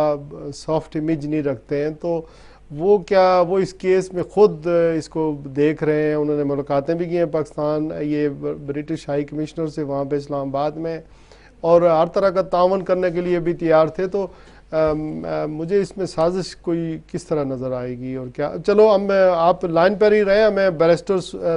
सॉफ्ट इमेज नहीं रखते हैं, तो वो क्या वो इस केस में ख़ुद इसको देख रहे हैं? उन्होंने मुलाकातें भी की हैं पाकिस्तान ये ब्रिटिश हाई कमिश्नर से वहाँ पे इस्लामाबाद में, और हर तरह का तावन करने के लिए भी तैयार थे। तो मुझे इसमें साजिश कोई किस तरह नज़र आएगी और क्या? चलो हम आप लाइन पर ही रहे, हमें बैरिस्टर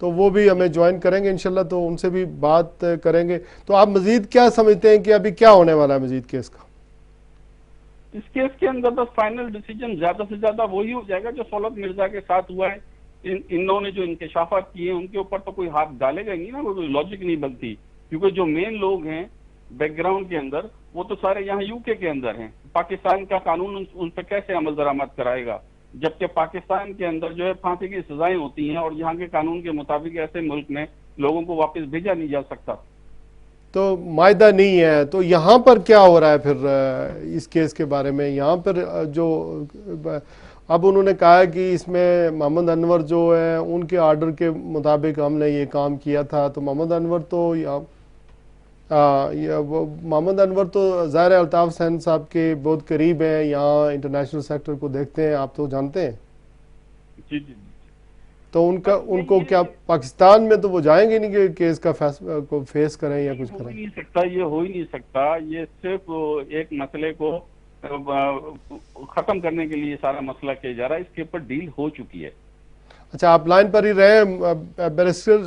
तो वो भी हमें ज्वाइन करेंगे इंशाल्लाह, तो उनसे भी बात करेंगे। तो आप मज़ीद क्या समझते हैं कि अभी क्या होने वाला है मज़ीद केस का? इस केस के अंदर बस फाइनल डिसीजन ज़्यादा से ज़्यादा वही हो जाएगा जो सौलत मिर्जा के साथ हुआ है। इन्होंने जो इंकशाफात किए हैं उनके ऊपर तो कोई हाथ डालेगा नहीं ना, कोई लॉजिक नहीं बनती, क्योंकि जो मेन लोग हैं बैकग्राउंड के अंदर वो तो सारे यहाँ UK के अंदर हैं। पाकिस्तान का कानून उन पर कैसे अमल दरामद कराएगा, जबकि पाकिस्तान के अंदर जो है फांसी की सजाएं होती हैं, और यहाँ के कानून के मुताबिक ऐसे मुल्क में लोगों को वापस भेजा नहीं जा सकता। तो मायदा नहीं है, तो यहाँ पर क्या हो रहा है फिर इस केस के बारे में? यहाँ पर जो अब उन्होंने कहा है कि इसमें मोहम्मद अनवर जो है उनके आर्डर के मुताबिक हमने ये काम किया था, तो मोहम्मद अनवर तो मोहम्मद अनवर तो ज़ाहिर अल्ताफ़ हुसैन साहब के बहुत करीब हैं, यहाँ इंटरनेशनल सेक्टर को देखते हैं, आप तो जानते हैं। जी जी। तो उनको क्या पाकिस्तान में तो वो जाएंगे नहीं कि केस का को फेस करें या कुछ करें? नहीं सकता, ये हो ही नहीं सकता। ये सिर्फ एक मसले को खत्म करने के लिए सारा मसला किया जा रहा है, इसके ऊपर डील हो चुकी है। अच्छा, आप लाइन पर ही रहे। Barrister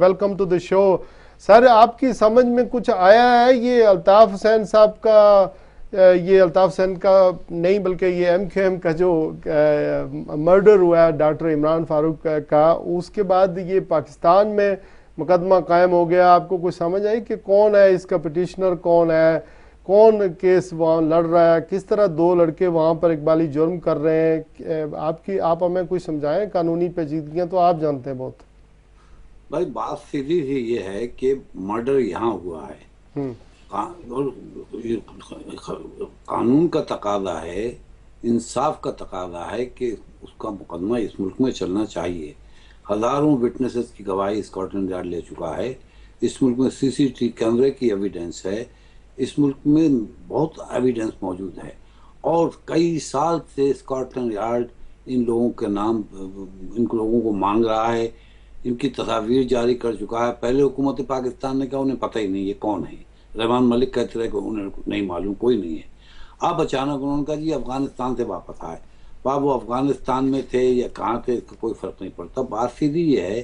welcome to the show. Sir, आपकी समझ में कुछ आया है ये अल्ताफ़ हुसैन साहब का, ये अल्ताफ़ हुसैन का नहीं बल्कि ये MQM का जो मर्डर हुआ है डॉक्टर इमरान फारूक का, उसके बाद ये पाकिस्तान में मुकदमा कायम हो गया? आपको कुछ समझ आई कि कौन है इसका पिटिशनर, कौन है, कौन केस वहाँ लड़ रहा है, किस तरह दो लड़के वहाँ पर इकबाली जुर्म कर रहे हैं? आप हमें कुछ समझाएं, कानूनी पेचीदगियाँ तो आप जानते हैं बहुत। भाई, बात सीधी सी ये है कि मर्डर यहाँ हुआ है और कानून का तकाजा है, इंसाफ का तकाजा है कि उसका मुकदमा इस मुल्क में चलना चाहिए। हज़ारों विटनेसेस की गवाही स्कॉटलैंड यार्ड ले चुका है। इस मुल्क में CCTV कैमरे की एविडेंस है, इस मुल्क में बहुत एविडेंस मौजूद है, और कई साल से स्कॉटलैंड यार्ड इन लोगों के नाम, इन लोगों को मांग रहा है, इनकी तस्वीर जारी कर चुका है। पहले हुकूमत पाकिस्तान ने कहा उन्हें पता ही नहीं ये कौन है। रहमान मलिक कहते रहे कि उन्हें नहीं मालूम, कोई नहीं है। अब अचानक उन्होंने कहा जी अफगानिस्तान से वापस आए। बाप वो अफगानिस्तान में थे या कहाँ थे इसका कोई फ़र्क नहीं पड़ता। बात सीधी ये है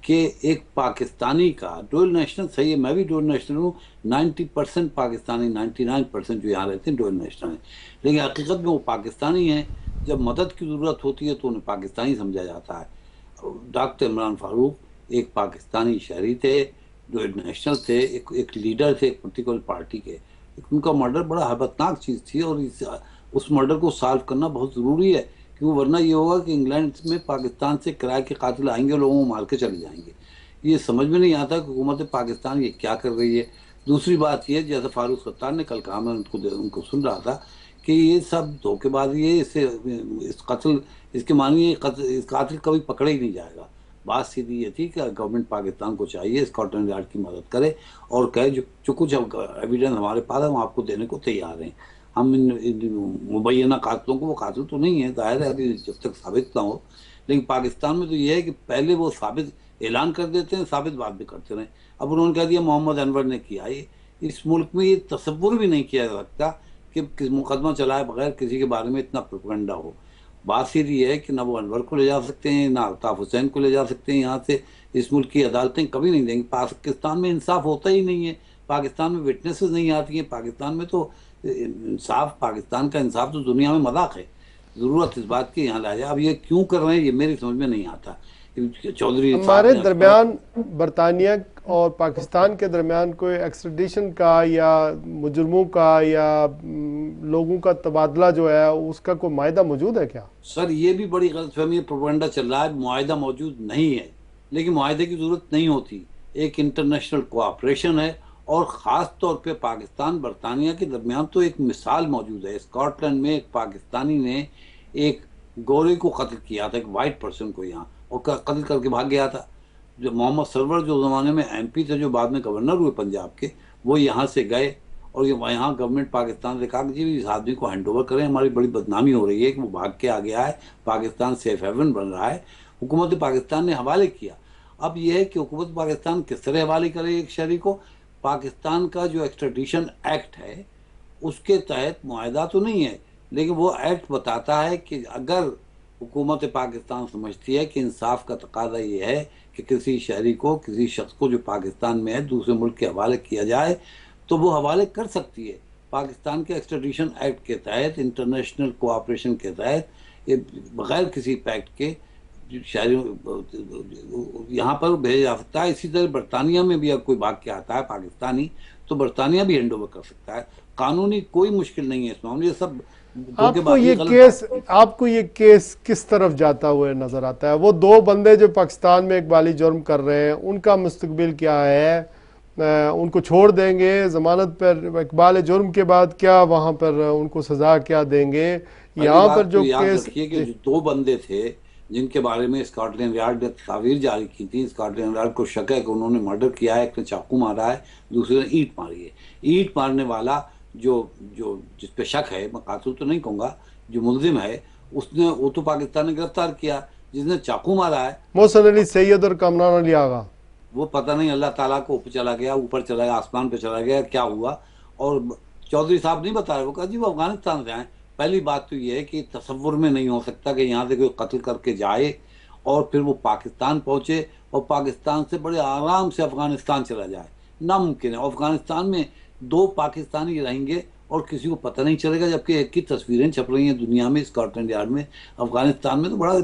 कि एक पाकिस्तानी का डुअल नेशनल, सही है, मैं भी डुअल नेशनल हूँ, 90% पाकिस्तानी, 99% जो यहाँ रहते हैं डुअल नेशनल हैं, लेकिन हकीकत में वो पाकिस्तानी हैं। जब मदद की ज़रूरत होती है तो उन्हें पाकिस्तानी समझा जाता है। डॉक्टर इमरान फारूक एक पाकिस्तानी शहरी थे, डुअल नेशनल थे, एक लीडर थे एक पर्टिकुलर पार्टी के। उनका मर्डर बड़ा हैबतनाक चीज़ थी, और उस मर्डर को सॉल्व करना बहुत ज़रूरी है, क्योंकि वरना ये होगा कि इंग्लैंड में पाकिस्तान से किराए के कातिल आएंगे, लोगों को मार के चले जाएंगे। ये समझ में नहीं आता कि हुकूमत पाकिस्तान ये क्या कर रही है। दूसरी बात ये, जैसे फारूक सत्तार ने कल कहा, मैं उनको सुन रहा था कि ये सब धोखेबाजी है, इस कत्ल, इसके मानिए इस कातिल कभी पकड़ा ही नहीं जाएगा। बात सीधी ये थी कि गवर्नमेंट पाकिस्तान को चाहिए स्कॉटलैंड यार्ड की मदद करे और कहे जो कुछ एविडेंस हमारे पास है हम आपको देने को तैयार हैं। हम इन मुबैना कातिलों को, वो कातिल तो नहीं है जाहिर है अभी जब तक साबित ना हो, लेकिन पाकिस्तान में तो ये है कि पहले वो साबित ऐलान कर देते हैं, साबित बात भी करते रहे। अब उन्होंने कह दिया मोहम्मद अनवर ने किया। ये इस मुल्क में ये तसव्वुर भी नहीं किया जा सकता कि मुकदमा चलाए बगैर किसी के बारे में इतना प्रोपेगेंडा हो। बात सीधी है कि ना वो अनवर को ले जा सकते हैं, ना अल्ताफ़ हुसैन को ले जा सकते हैं यहाँ से। इस मुल्क की अदालतें कभी नहीं देंगी। पाकिस्तान में इंसाफ होता ही नहीं है, पाकिस्तान में विटनेसेस नहीं आती हैं, पाकिस्तान में तो इंसाफ, पाकिस्तान का इंसाफ तो दुनिया में मजाक है। ज़रूरत इस बात की यहाँ ला जाए। अब ये क्यों कर रहे हैं ये मेरी समझ में नहीं आता। चौधरी हमारे दरमियान बरतानिया और पाकिस्तान के दरमियान कोई एक्सट्रेडिशन का या मुजरमों का या लोगों का तबादला जो है उसका कोई मायदा मौजूद है क्या? सर ये भी बड़ी गलतफहमी, प्रोपेगेंडा चल रहा है। मुआहिदा मौजूद नहीं है, लेकिन मुआहिदे की ज़रूरत नहीं होती। एक इंटरनेशनल कोऑपरेशन है और ख़ास तौर पे पाकिस्तान बरतानिया के दरमियान तो एक मिसाल मौजूद है। स्कॉटलैंड में एक पाकिस्तानी ने एक गोरे को कत्ल किया था, एक वाइट पर्सन को यहाँ, और कत्ल करके भाग गया था। जो मोहम्मद सरवर जो ज़माने में MP थे, जो बाद में गवर्नर हुए पंजाब के, वो यहाँ से गए और ये यहाँ गवर्नमेंट पाकिस्तान से कहा कि जी इस आदमी को हैंड ओवर करें, हमारी बड़ी बदनामी हो रही है कि वो भाग के आ गया है, पाकिस्तान सेफ हेवन बन रहा है। हुकूमत पाकिस्तान ने हवाले किया। अब यह है कि हुकूमत पाकिस्तान किस तरह हवाले करे एक शहरी को। पाकिस्तान का जो एक्स्ट्राडिशन एक्ट है उसके तहत मुआहदा तो नहीं है, लेकिन वो एक्ट बताता है कि अगर हुकूमत पाकिस्तान समझती है कि इंसाफ का तकाजा ये है कि किसी शहरी को, किसी शख्स को जो पाकिस्तान में है, दूसरे मुल्क के हवाले किया जाए, तो वो हवाले कर सकती है। पाकिस्तान के एक्स्ट्राडिशन एक्ट के तहत, इंटरनेशनल कोऑपरेशन के तहत, ये बगैर किसी पैक्ट के शहरियों यहाँ पर भेजा जा सकता है। इसी तरह बरतानिया में भी अगर कोई भाग के आता है पाकिस्तानी, तो बरतानिया भी हैंड ओवर कर सकता है। कानूनी कोई मुश्किल नहीं है इस मामले। ये सब आपको ये केस किस तरफ जाता हुआ नजर आता है? वो दो बंदे जो पाकिस्तान में इकबाली जुर्म कर रहे हैं, उनका मुस्तकबिल क्या है? उनको छोड़ देंगे जमानत पर इकबाल जुर्म के बाद? क्या वहाँ पर उनको सजा क्या देंगे? यहाँ पर जो केस कि जो दो बंदे थे जिनके बारे में स्कॉटलैंड यार्ड ने तस्वीर जारी की थी, स्कॉटलैंड यार्ड को शक है कि उन्होंने मर्डर किया है, एक ने चाकू मारा है, दूसरे ने ईंट मारी है। ईंट मारने वाला जो जिस पे शक है, मैं कातिल तो नहीं कहूँगा, जो मुलजिम है, उसने वो तो पाकिस्तान ने गिरफ्तार किया। जिसने चाकू मारा है मोहसिन अली सैयद और कामरान अली आगा, वो पता नहीं अल्लाह ताला को ऊपर चला गया, आसमान पे चला गया, क्या हुआ। और चौधरी साहब नहीं बता रहे, वो कहा जी वो अफगानिस्तान से आए। पहली बात तो ये है कि तसव्वुर में नहीं हो सकता कि यहाँ से कोई कत्ल करके जाए और फिर वो पाकिस्तान पहुँचे और पाकिस्तान से बड़े आराम से अफगानिस्तान चला जाए, नामुमकिन है। अफगानिस्तान में दो पाकिस्तानी रहेंगे और किसी को पता नहीं चलेगा, जबकि एक की तस्वीरें छप रही हैं दुनिया में, स्कॉटलैंड यार्ड में। अफगानिस्तान में तो बड़ा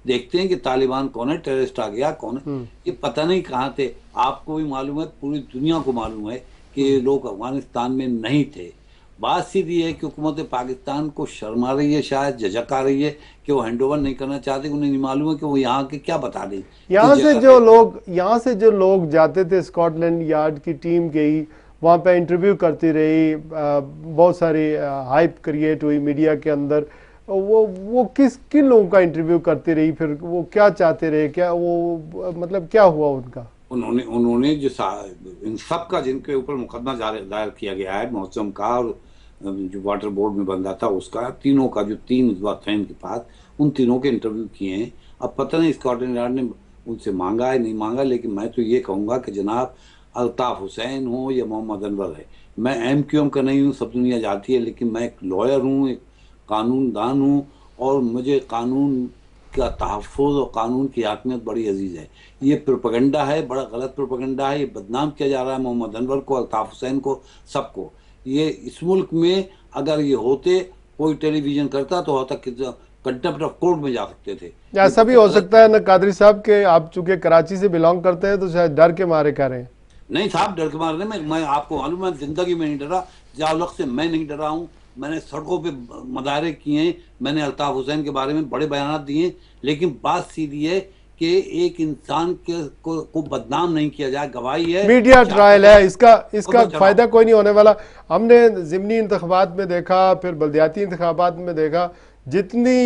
देखते हैं कि तालिबान कौन है, टेररिस्ट आ गया कौन है, ये पता नहीं कहाँ थे। आपको भी मालूम है, पूरी दुनिया को मालूम है कि लोग अफगानिस्तान में नहीं थे। बात सीधी है कि हुकूमत पाकिस्तान को शर्म आ रही है, शायद झिझक आ रही है कि वो हैंड ओवर नहीं करना चाहते। उन्हें नहीं मालूम है कि वो यहाँ के क्या बता दें। यहाँ से जो लोग जाते थे, स्कॉटलैंड यार्ड की टीम गई, वहाँ पे इंटरव्यू करती रही, बहुत सारी हाइप क्रिएट हुई मीडिया के अंदर। वो किन लोगों का इंटरव्यू करती रही? फिर वो क्या चाहते रहे? क्या वो मतलब क्या हुआ उनका? उन्होंने जो इन सब का जिनके ऊपर मुकदमा दायर किया गया है, मौसम का और जो वाटर बोर्ड में बंदा था उसका, तीनों का, जो तीन इस बात के पास, उन तीनों के इंटरव्यू किए हैं। अब पता नहीं स्कॉटलैंड यार्ड ने उनसे मांगा है नहीं मांगा, लेकिन मैं तो ये कहूँगा कि जनाब अल्ताफ हुसैन हो या मोहम्मद अनवर है, मैं MQM का नहीं हूँ, सब दुनिया जाती है, लेकिन मैं एक लॉयर हूँ, एक कानूनदान हूँ, और मुझे कानून का तहफ़्फ़ुज़ और कानून की हाकमियत बड़ी अजीज़ है। ये प्रोपेगेंडा है, बड़ा गलत प्रोपेगेंडा है। ये बदनाम किया जा रहा है मोहम्मद अनवर को, अल्ताफ हुसैन को, सबको। ये इस मुल्क में अगर ये होते, कोई टेलीविज़न करता तो होता कि कंटेम्प्ट ऑफ कोर्ट में जा सकते थे। ऐसा भी हो सकता है ना कादरी साहब के आप चूंकि कराची से बिलोंग करते हैं तो शायद डर के मारे कह रहे हैं। नहीं साहब, डर के मारे नहीं, मैं आपको मालूम है जिंदगी में नहीं डरा, जालक से मैं नहीं डरा हूँ। मैंने सड़कों पे मुजाहरे किए हैं, मैंने अल्ताफ हुसैन के बारे में बड़े बयान दिए, लेकिन बात सीधी है कि एक इंसान को बदनाम नहीं किया जाए। गवाही है, मीडिया ट्रायल है, इसका फायदा कोई नहीं होने वाला। हमने ज़िमनी इंतखाबात में देखा, फिर बल्दियाती इंतखाबात में देखा, जितनी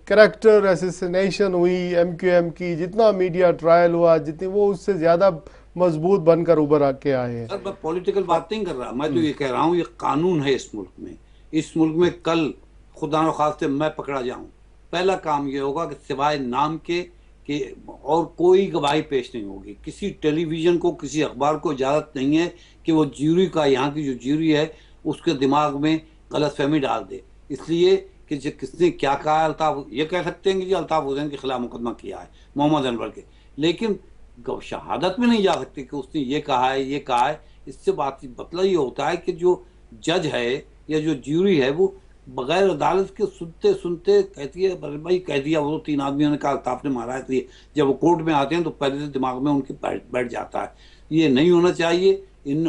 कैरेक्टर असैसिनेशन हुई MQM की, जितना मीडिया ट्रायल हुआ, जितनी वो उससे ज़्यादा मजबूत बनकर उभर आके आए हैं। सर मैं पॉलिटिकल बात नहीं कर रहा, मैं तो ये कह रहा हूँ ये कानून है इस मुल्क में। इस मुल्क में कल खुदा न खास्ते मैं पकड़ा जाऊं, पहला काम ये होगा कि सिवाय नाम के और कोई गवाही पेश नहीं होगी। किसी टेलीविज़न को, किसी अखबार को इजाज़त नहीं है कि वो ज्यूरी का, यहाँ की जो ज्यूरी है उसके दिमाग में गलतफहमी डाल दे, इसलिए कि किसने क्या कहा। अल्ताफ ये कह सकते हैं कि जी अल्ताफ हुसैन के खिलाफ मुकदमा किया है मोहम्मद अनवर के, लेकिन शहादत में नहीं जा सकते कि उसने ये कहा है, ये कहा है। इससे मतलब ये होता है कि जो जज है या जो ज्यूरी है वो बगैर अदालत के सुनते सुनते कहती है भाई कह दिया, वो 3 आदमियों ने कहा अल्ताफ ने मारा है, इसलिए जब वो कोर्ट में आते हैं तो पहले से दिमाग में उनके बैठ जाता है। ये नहीं होना चाहिए।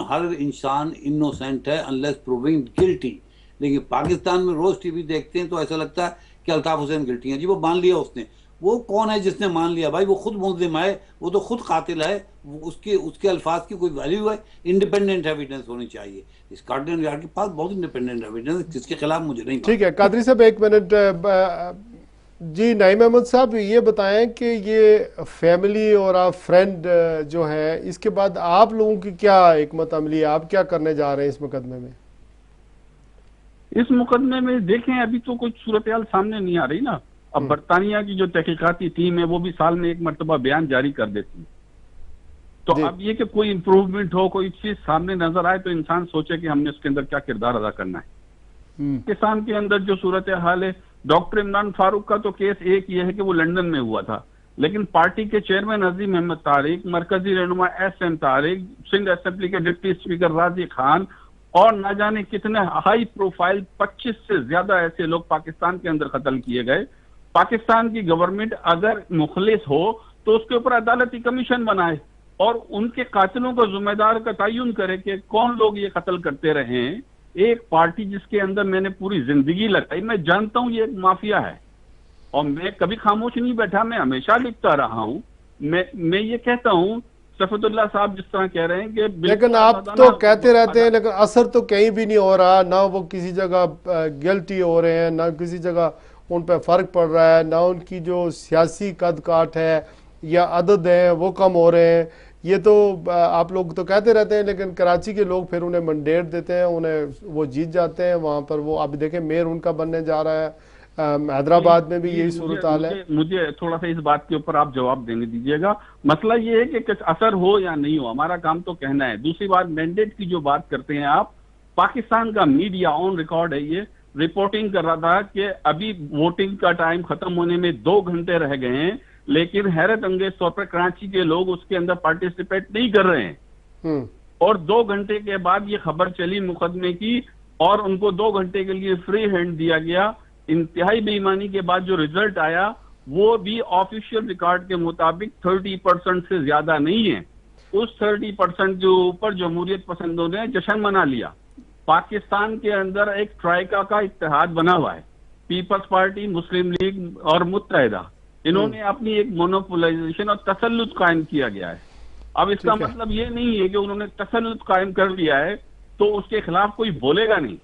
हर इंसान इनोसेंट है अनलेस प्रूविंग गिल्टी। लेकिन पाकिस्तान में रोज TV देखते हैं तो ऐसा लगता है कि अल्ताफ हुसैन गिल्टी है। जी वो मान लिया उसने, वो कौन है जिसने मान लिया? भाई वो खुद मुल्जिम है, वो तो खुद कातिल है, उसके अल्फाज की कोई वैल्यू है? इंडिपेंडेंट एविडेंस होनी चाहिए। स्कॉटलैंड यार्ड के पास बहुत इंडिपेंडेंट एविडेंस, जिसके खिलाफ मुझे नहीं। ठीक है कादरी साहब, एक मिनट जी। नाइम अहमद साहब ये बताएं कि ये फैमिली और आप फ्रेंड जो है, इसके बाद आप लोगों की क्या हिकमत अमली है, आप क्या करने जा रहे हैं इस मुकदमे में? इस मुकदमे में देखें अभी तो कोई सूरत हाल सामने नहीं आ रही ना। अब बरतानिया की जो तहकीकाती टीम है वो भी साल में एक मरतबा बयान जारी कर देती है। तो अब ये कि कोई इम्प्रूवमेंट हो, कोई चीज सामने नजर आए तो इंसान सोचे कि हमने उसके अंदर क्या किरदार अदा करना है। पाकिस्तान के अंदर जो सूरत हाल है, डॉक्टर इमरान फारूक का तो केस एक ये है कि वो लंदन में हुआ था, लेकिन पार्टी के चेयरमैन अजीम अहमद तारिक, मरकजी रहनुमा एस.एम. तारिक, सिंध असेंबली के डिप्टी स्पीकर राजी खान और ना जाने कितने हाई प्रोफाइल 25 से ज्यादा ऐसे लोग पाकिस्तान के अंदर कत्ल किए गए। पाकिस्तान की गवर्नमेंट अगर मुखलिस हो तो उसके ऊपर अदालती कमीशन बनाए और उनके कातिलों को जिम्मेदार का तयन करे कि कौन लोग ये कत्ल करते रहे हैं। एक पार्टी जिसके अंदर मैंने पूरी जिंदगी लगाई, मैं जानता हूं ये एक माफिया है और मैं कभी खामोश नहीं बैठा, मैं हमेशा लिखता रहा हूं। मैं ये कहता हूं, सफदुल्ला साहब जिस तरह कह रहे हैं कि लेकिन आप तो कहते रहते हैं, लेकिन असर तो कहीं भी नहीं हो रहा, ना वो किसी जगह गिल्टी हो रहे हैं, ना किसी जगह उन पर फर्क पड़ रहा है, ना उनकी जो सियासी कद काठ है या अदद है वो कम हो रहे हैं। ये तो आप लोग तो कहते रहते हैं, लेकिन कराची के लोग फिर उन्हें मंडेट देते हैं, उन्हें वो जीत जाते हैं वहाँ पर। वो आप देखें मेयर उनका बनने जा रहा है, हैदराबाद में भी यही सूरत हाल है। मुझे थोड़ा सा इस बात के ऊपर आप जवाब देने दीजिएगा। मसला ये है कि कुछ असर हो या नहीं हो, हमारा काम तो कहना है। दूसरी बात, मैंडेट की जो बात करते हैं आप, पाकिस्तान का मीडिया ऑन रिकॉर्ड है, ये रिपोर्टिंग कर रहा था कि अभी वोटिंग का टाइम खत्म होने में 2 घंटे रह गए हैं, लेकिन हैरत अंगेज तौर पर कराची के लोग उसके अंदर पार्टिसिपेट नहीं कर रहे हैं। और 2 घंटे के बाद ये खबर चली मुकदमे की और उनको 2 घंटे के लिए फ्री हैंड दिया गया। इंतहाई बेईमानी के बाद जो रिजल्ट आया वो भी ऑफिशियल रिकॉर्ड के मुताबिक 30% से ज्यादा नहीं है। उस 30% के ऊपर जमहूरियत पसंदों ने जश्न मना लिया। पाकिस्तान के अंदर एक ट्राइका का इत्तेहाद बना हुआ है, पीपल्स पार्टी, मुस्लिम लीग और मुत्तहिदा। इन्होंने अपनी एक मोनोपोलाइजेशन और तसल्लुत कायम किया गया है। अब इसका मतलब ये नहीं है कि उन्होंने तसल्लुत कायम कर लिया है तो उसके खिलाफ कोई बोलेगा नहीं।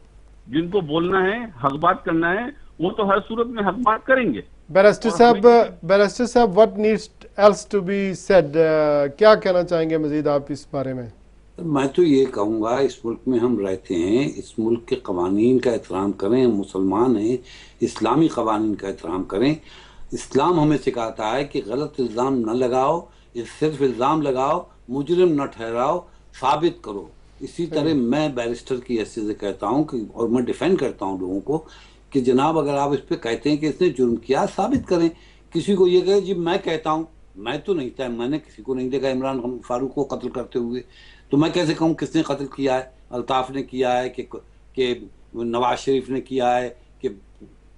जिनको बोलना है, हक बात करना है, वो तो हर सूरत में हक बात करेंगे। बैरिस्टर साहब, what needs else to be said, क्या कहना चाहेंगे मजीद आप इस बारे में? मैं तो ये कहूँगा, इस मुल्क में हम रहते हैं, इस मुल्क के कवानीन का एहतराम करें। मुसलमान हैं, इस्लामी कवानीन का एहतराम करें। इस्लाम हमें सिखाता है कि गलत इल्ज़ाम न लगाओ, सिर्फ इल्ज़ाम लगाओ, मुजरिम न ठहराओ, साबित करो। इसी तरह मैं बैरिस्टर की हैसियत से कहता हूँ कि, और मैं डिफेंड करता हूँ लोगों को कि जनाब अगर आप इस पे कहते हैं कि इसने जुर्म किया, साबित करें। किसी को ये कहे जी मैं कहता हूँ, मैं तो नहीं था, मैंने किसी को नहीं देखा इमरान फारूक को कत्ल करते हुए, तो मैं कैसे कहूँ किसने कत्ल किया है? अल्ताफ ने किया है कि नवाज शरीफ ने किया है कि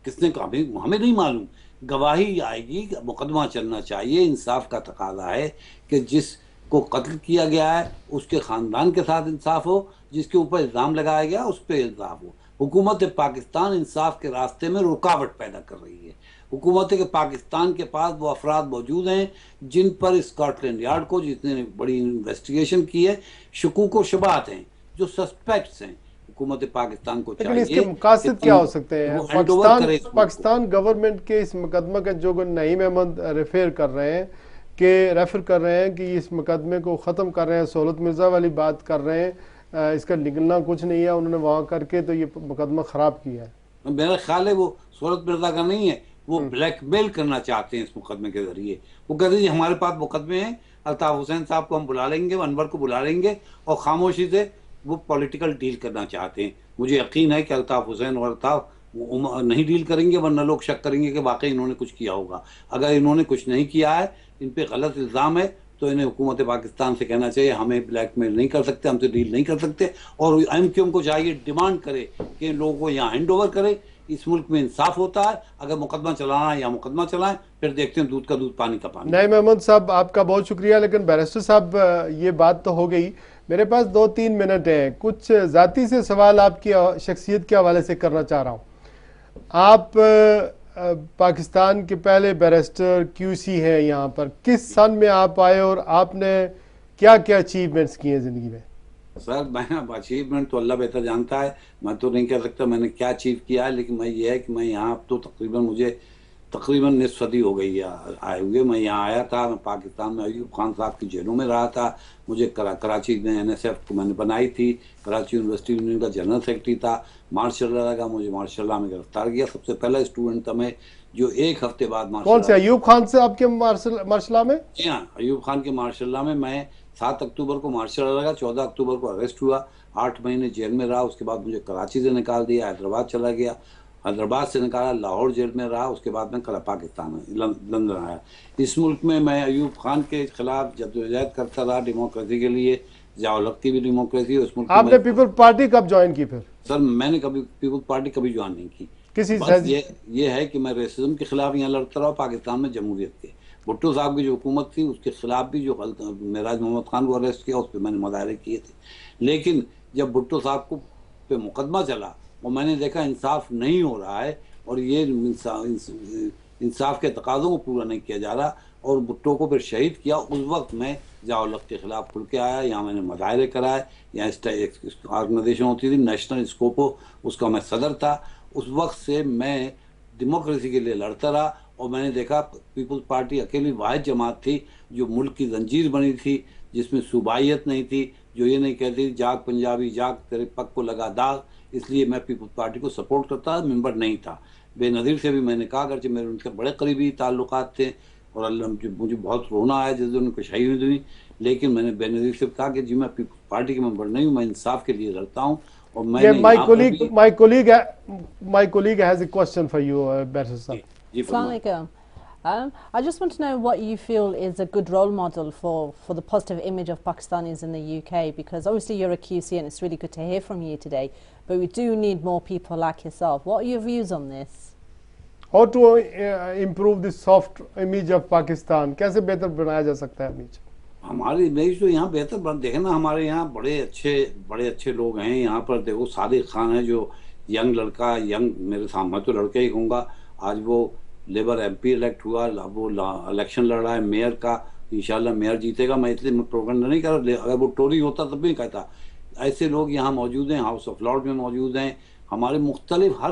किसने? हमें नहीं मालूम। गवाही आएगी, मुकदमा चलना चाहिए। इंसाफ का तकाजा है कि जिसको कत्ल किया गया है उसके ख़ानदान के साथ इंसाफ हो, जिसके ऊपर इल्ज़ाम लगाया गया उस पर इंसाफ हो। हुकूमत पाकिस्तान इंसाफ के रास्ते में रुकावट पैदा कर रही है। हुकूमत के पाकिस्तान के पास वो अफराद मौजूद हैं जिन पर स्कॉटलैंड यार्ड को, जिसने बड़ी इन्वेस्टिगेशन की है, शकूक व शुबात हैं, जो सस्पेक्ट्स हैं। हुकूमत पाकिस्तान को चाहिए, इसके मकासद क्या हो सकते हैं? पाकिस्तान गवर्नमेंट के इस मुकदमा का जो नईम अहमद रेफर कर रहे हैं कि इस मुकदमे को ख़त्म कर रहे हैं, सहूलत मिर्ज़ा वाली बात कर रहे हैं, इसका निकलना कुछ नहीं है, उन्होंने वहाँ करके तो ये मुकदमा ख़राब किया है। मेरा ख्याल है वो सहूलत मिर्ज़ा का नहीं है, वो ब्लैकमेल करना चाहते हैं इस मुकदमे के जरिए। वो कहते हैं हमारे पास मुकदमे हैं, अल्ताफ हुसैन साहब को हम बुला लेंगे, अनवर को बुला लेंगे, और खामोशी से वो पॉलिटिकल डील करना चाहते हैं। मुझे यकीन है कि अल्ताफ हुसैन और अल्ताफ नहीं डील करेंगे, वरना लोग शक करेंगे कि वाकई इन्होंने कुछ किया होगा। अगर इन्होंने कुछ नहीं किया है, इन पे गलत इल्ज़ाम है, तो इन्हें हुकूमत पाकिस्तान से कहना चाहिए हमें ब्लैकमेल नहीं कर सकते, हमसे डील नहीं कर सकते, और एमक्यूएम को चाहिए डिमांड करे कि इन लोगों को यहाँ हैंड ओवर करे। इस मुल्क में इंसाफ होता है, अगर मुकदमा चलाना है या मुकदमा चलाएं, फिर देखते हैं दूध का दूध पानी का पानी। नाइम अहमद साहब आपका बहुत शुक्रिया, लेकिन बैरिस्टर साहब ये बात तो हो गई, मेरे पास 2-3 मिनट हैं। कुछ ज़ाती से सवाल आपकी शख्सियत के हवाले से करना चाह रहा हूँ। आप पाकिस्तान के पहले बैरिस्टर QC हैं यहाँ पर, किस सन में आप आए और आपने क्या क्या अचीवमेंट्स किए हैं ज़िंदगी में? सर मैं अचीवमेंट तो अल्लाह बेहतर जानता है, मैं तो नहीं कह सकता मैंने क्या अचीव किया है, लेकिन मैं ये है कि मैं यहाँ अब तो तकरीबन निस्फ सदी हो गई है आए हुए। मैं यहाँ आया था, मैं पाकिस्तान में अयूब खान साहब की जेलों में रहा था। मुझे कराची में NSF को मैंने बनाई थी, कराची यूनिवर्सिटी यूनियन का जनरल सेक्रेटरी था। मार्शल लॉ लगा, मुझे मार्शल लॉ में गिरफ्तार किया। सबसे पहला स्टूडेंट था मैं जो एक हफ्ते बाद मार्शल। कौन से अयूब खान से आपके मार्शल लॉ में? जी हाँ, अयूब खान के मार्शल लॉ में मैं 7 अक्टूबर को मार्शल लॉ लगा, 14 अक्टूबर को अरेस्ट हुआ, 8 महीने जेल में रहा। उसके बाद मुझे कराची से निकाल दिया, हैदराबाद चला गया, हैदराबाद से निकाला, लाहौर जेल में रहा। उसके बाद मैं पाकिस्तान में लंदन आया। इस मुल्क में मैं अयूब खान के खिलाफ जद्दोजहद करता रहा डेमोक्रेसी के लिए, ज़िया-उल-हक की भी डेमोक्रेसी। उस मुल्क आपने पीपल पार्टी कब ज्वाइन की फिर? सर मैंने कभी पीपल पार्टी कभी ज्वाइन नहीं की। किसी बस ये है कि मैं रेसिज्म के खिलाफ यहाँ लड़ता रहा पाकिस्तान में। जमहूरियत के भुट्टो साहब की जो हुकूमत थी उसके खिलाफ भी, जो मेराज मोहम्मद खान को अरेस्ट किया उस पर मैंने मुजाहरे किए थे। लेकिन जब भुट्टो साहब को पे मुकदमा चला और मैंने देखा इंसाफ नहीं हो रहा है और ये इंसाफ के तकाज़ों को पूरा नहीं किया जा रहा और भुट्टो को फिर शहीद किया, उस वक्त मैं ज़िया-उल-हक के खिलाफ खुल के आया। यहाँ मैंने मुजाहरे कराए। यहाँ ऑर्गेनाइजेशन होती थी नेशनल स्कोपो, उसका मैं सदर था। उस वक्त से मैं डेमोक्रेसी के लिए लड़ता रहा और मैंने देखा पीपल्स पार्टी अकेली वाहिद जमात थी जो मुल्क की जंजीर बनी थी, जिसमें सूबाइयत नहीं थी, जो ये नहीं कहती जाग पंजाबी जाग तेरे पग को लगा दाग। इसलिए मैं पीपल्स पार्टी को सपोर्ट करता, मेंबर नहीं था। बेनज़ीर से भी मैंने कहा, अगरचे मेरे उनके बड़े करीबी ताल्लुकात थे और अल्लाह मुझे बहुत रोना आया जिस दिन उनको शहीद हुई, लेकिन मैंने बेनज़ीर से कहा कि जी मैं पीपल्स पार्टी के मेंबर नहीं हूँ, मैं इंसाफ के लिए लड़ता हूँ। और मैंने my colleague has a question for you, Barrister Sahab. Assalamualaikum. I just want to know what you feel is a good role model for the positive image of Pakistanis in the UK, because obviously you're a QC and it's really good to hear from you today, but we do need more people like yourself. What are your views on this? How to improve the soft image of Pakistan? कैसे बेहतर बनाया जा सकता है इमेज? हमारी इमेज तो यहाँ बेहतर बन, देखे ना हमारे यहाँ बड़े अच्छे लोग हैं। यहाँ पर देखो सादिक खान है जो यंग लड़का, मेरे सामने तो लड़का ही कहूँगा, आज वो लेबर MP इलेक्ट हुआ, वो इलेक्शन लड़ रहा है मेयर का, इंशाल्लाह मेयर जीतेगा। मैं इसलिए प्रोपेगेंडा नहीं कर रहा, अगर वो टोरी होता तब भी कहता। ऐसे लोग यहाँ मौजूद हैं, हाउस ऑफ लॉर्ड में मौजूद हैं, हमारे मुख्तलिफ हर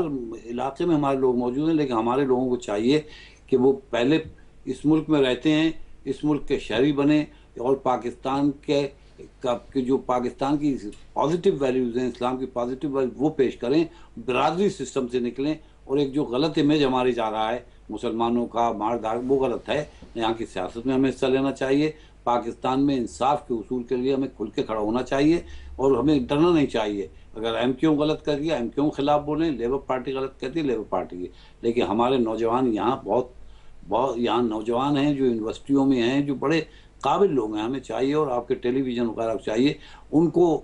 इलाके में हमारे लोग मौजूद हैं। लेकिन हमारे लोगों को चाहिए कि वो पहले इस मुल्क में रहते हैं, इस मुल्क के शहरी बने और पाकिस्तान के जो पाकिस्तान की पॉजिटिव वैल्यूज़ हैं, इस्लाम की पॉजिटिव वैल्यूज वो पेश करें, बिरादरी सिस्टम से निकलें। और एक जो गलत इमेज हमारी जा रहा है मुसलमानों का मारधार, वो गलत है। यहाँ की सियासत में हमें हिस्सा लेना चाहिए। पाकिस्तान में इंसाफ के उसूल के लिए हमें खुल के खड़ा होना चाहिए और हमें डरना नहीं चाहिए। अगर MQ गलत कर दिया MQ के खिलाफ बोलें, लेबर पार्टी गलत करती है लेबर पार्टी की। लेकिन हमारे नौजवान यहाँ बहुत यहाँ नौजवान हैं जो यूनिवर्सिटियों में हैं, जो बड़े काबिल लोग हैं, हमें चाहिए और आपके टेलीविज़न वगैरह चाहिए, उनको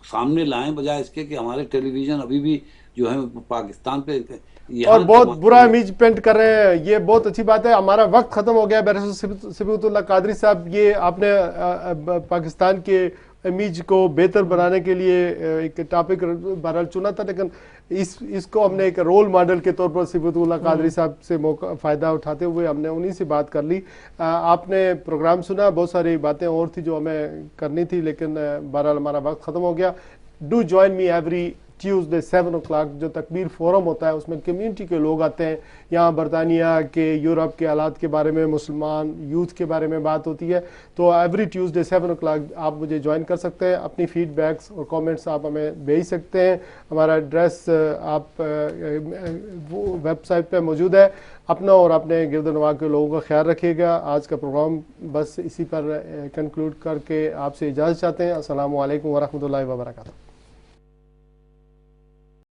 सामने लाएं, बजाय इसके कि हमारे टेलीविज़न अभी भी जो है पाकिस्तान पे और बहुत बुरा इमेज पेंट कर रहे हैं। ये बहुत अच्छी बात है। हमारा वक्त ख़त्म हो गया। बैरिस्टर सबगत कादरी साहब, ये आपने पाकिस्तान के इमेज को बेहतर बनाने के लिए एक टॉपिक बहरहाल चुना था, लेकिन इसको हमने एक रोल मॉडल के तौर पर सबगत कादरी साहब से फ़ायदा उठाते हुए हमने उन्हीं से बात कर ली। आपने प्रोग्राम सुना, बहुत सारी बातें और थी जो हमें करनी थी, लेकिन बहरहाल हमारा वक्त ख़त्म हो गया। Do join me every Tuesday 7 o'clock जो तकबीर फोरम होता है, उसमें कम्युनिटी के लोग आते हैं। यहाँ बरतानिया के, यूरोप के हालात के बारे में, मुसलमान यूथ के बारे में बात होती है। तो एवरी ट्यूसडे 7 o'clock आप मुझे ज्वाइन कर सकते हैं। अपनी फीडबैक्स और कमेंट्स आप हमें भेज सकते हैं। हमारा एड्रेस आप वो वेबसाइट पे मौजूद है। अपना और अपने गिरदनवा के लोगों का ख्याल रखिएगा। आज का प्रोग्राम बस इसी पर कंक्लूड करके आपसे इजाज़त चाहते हैं। अस्सलामु अलैकुम वरहमतुल्लाहि वबरकातुहू।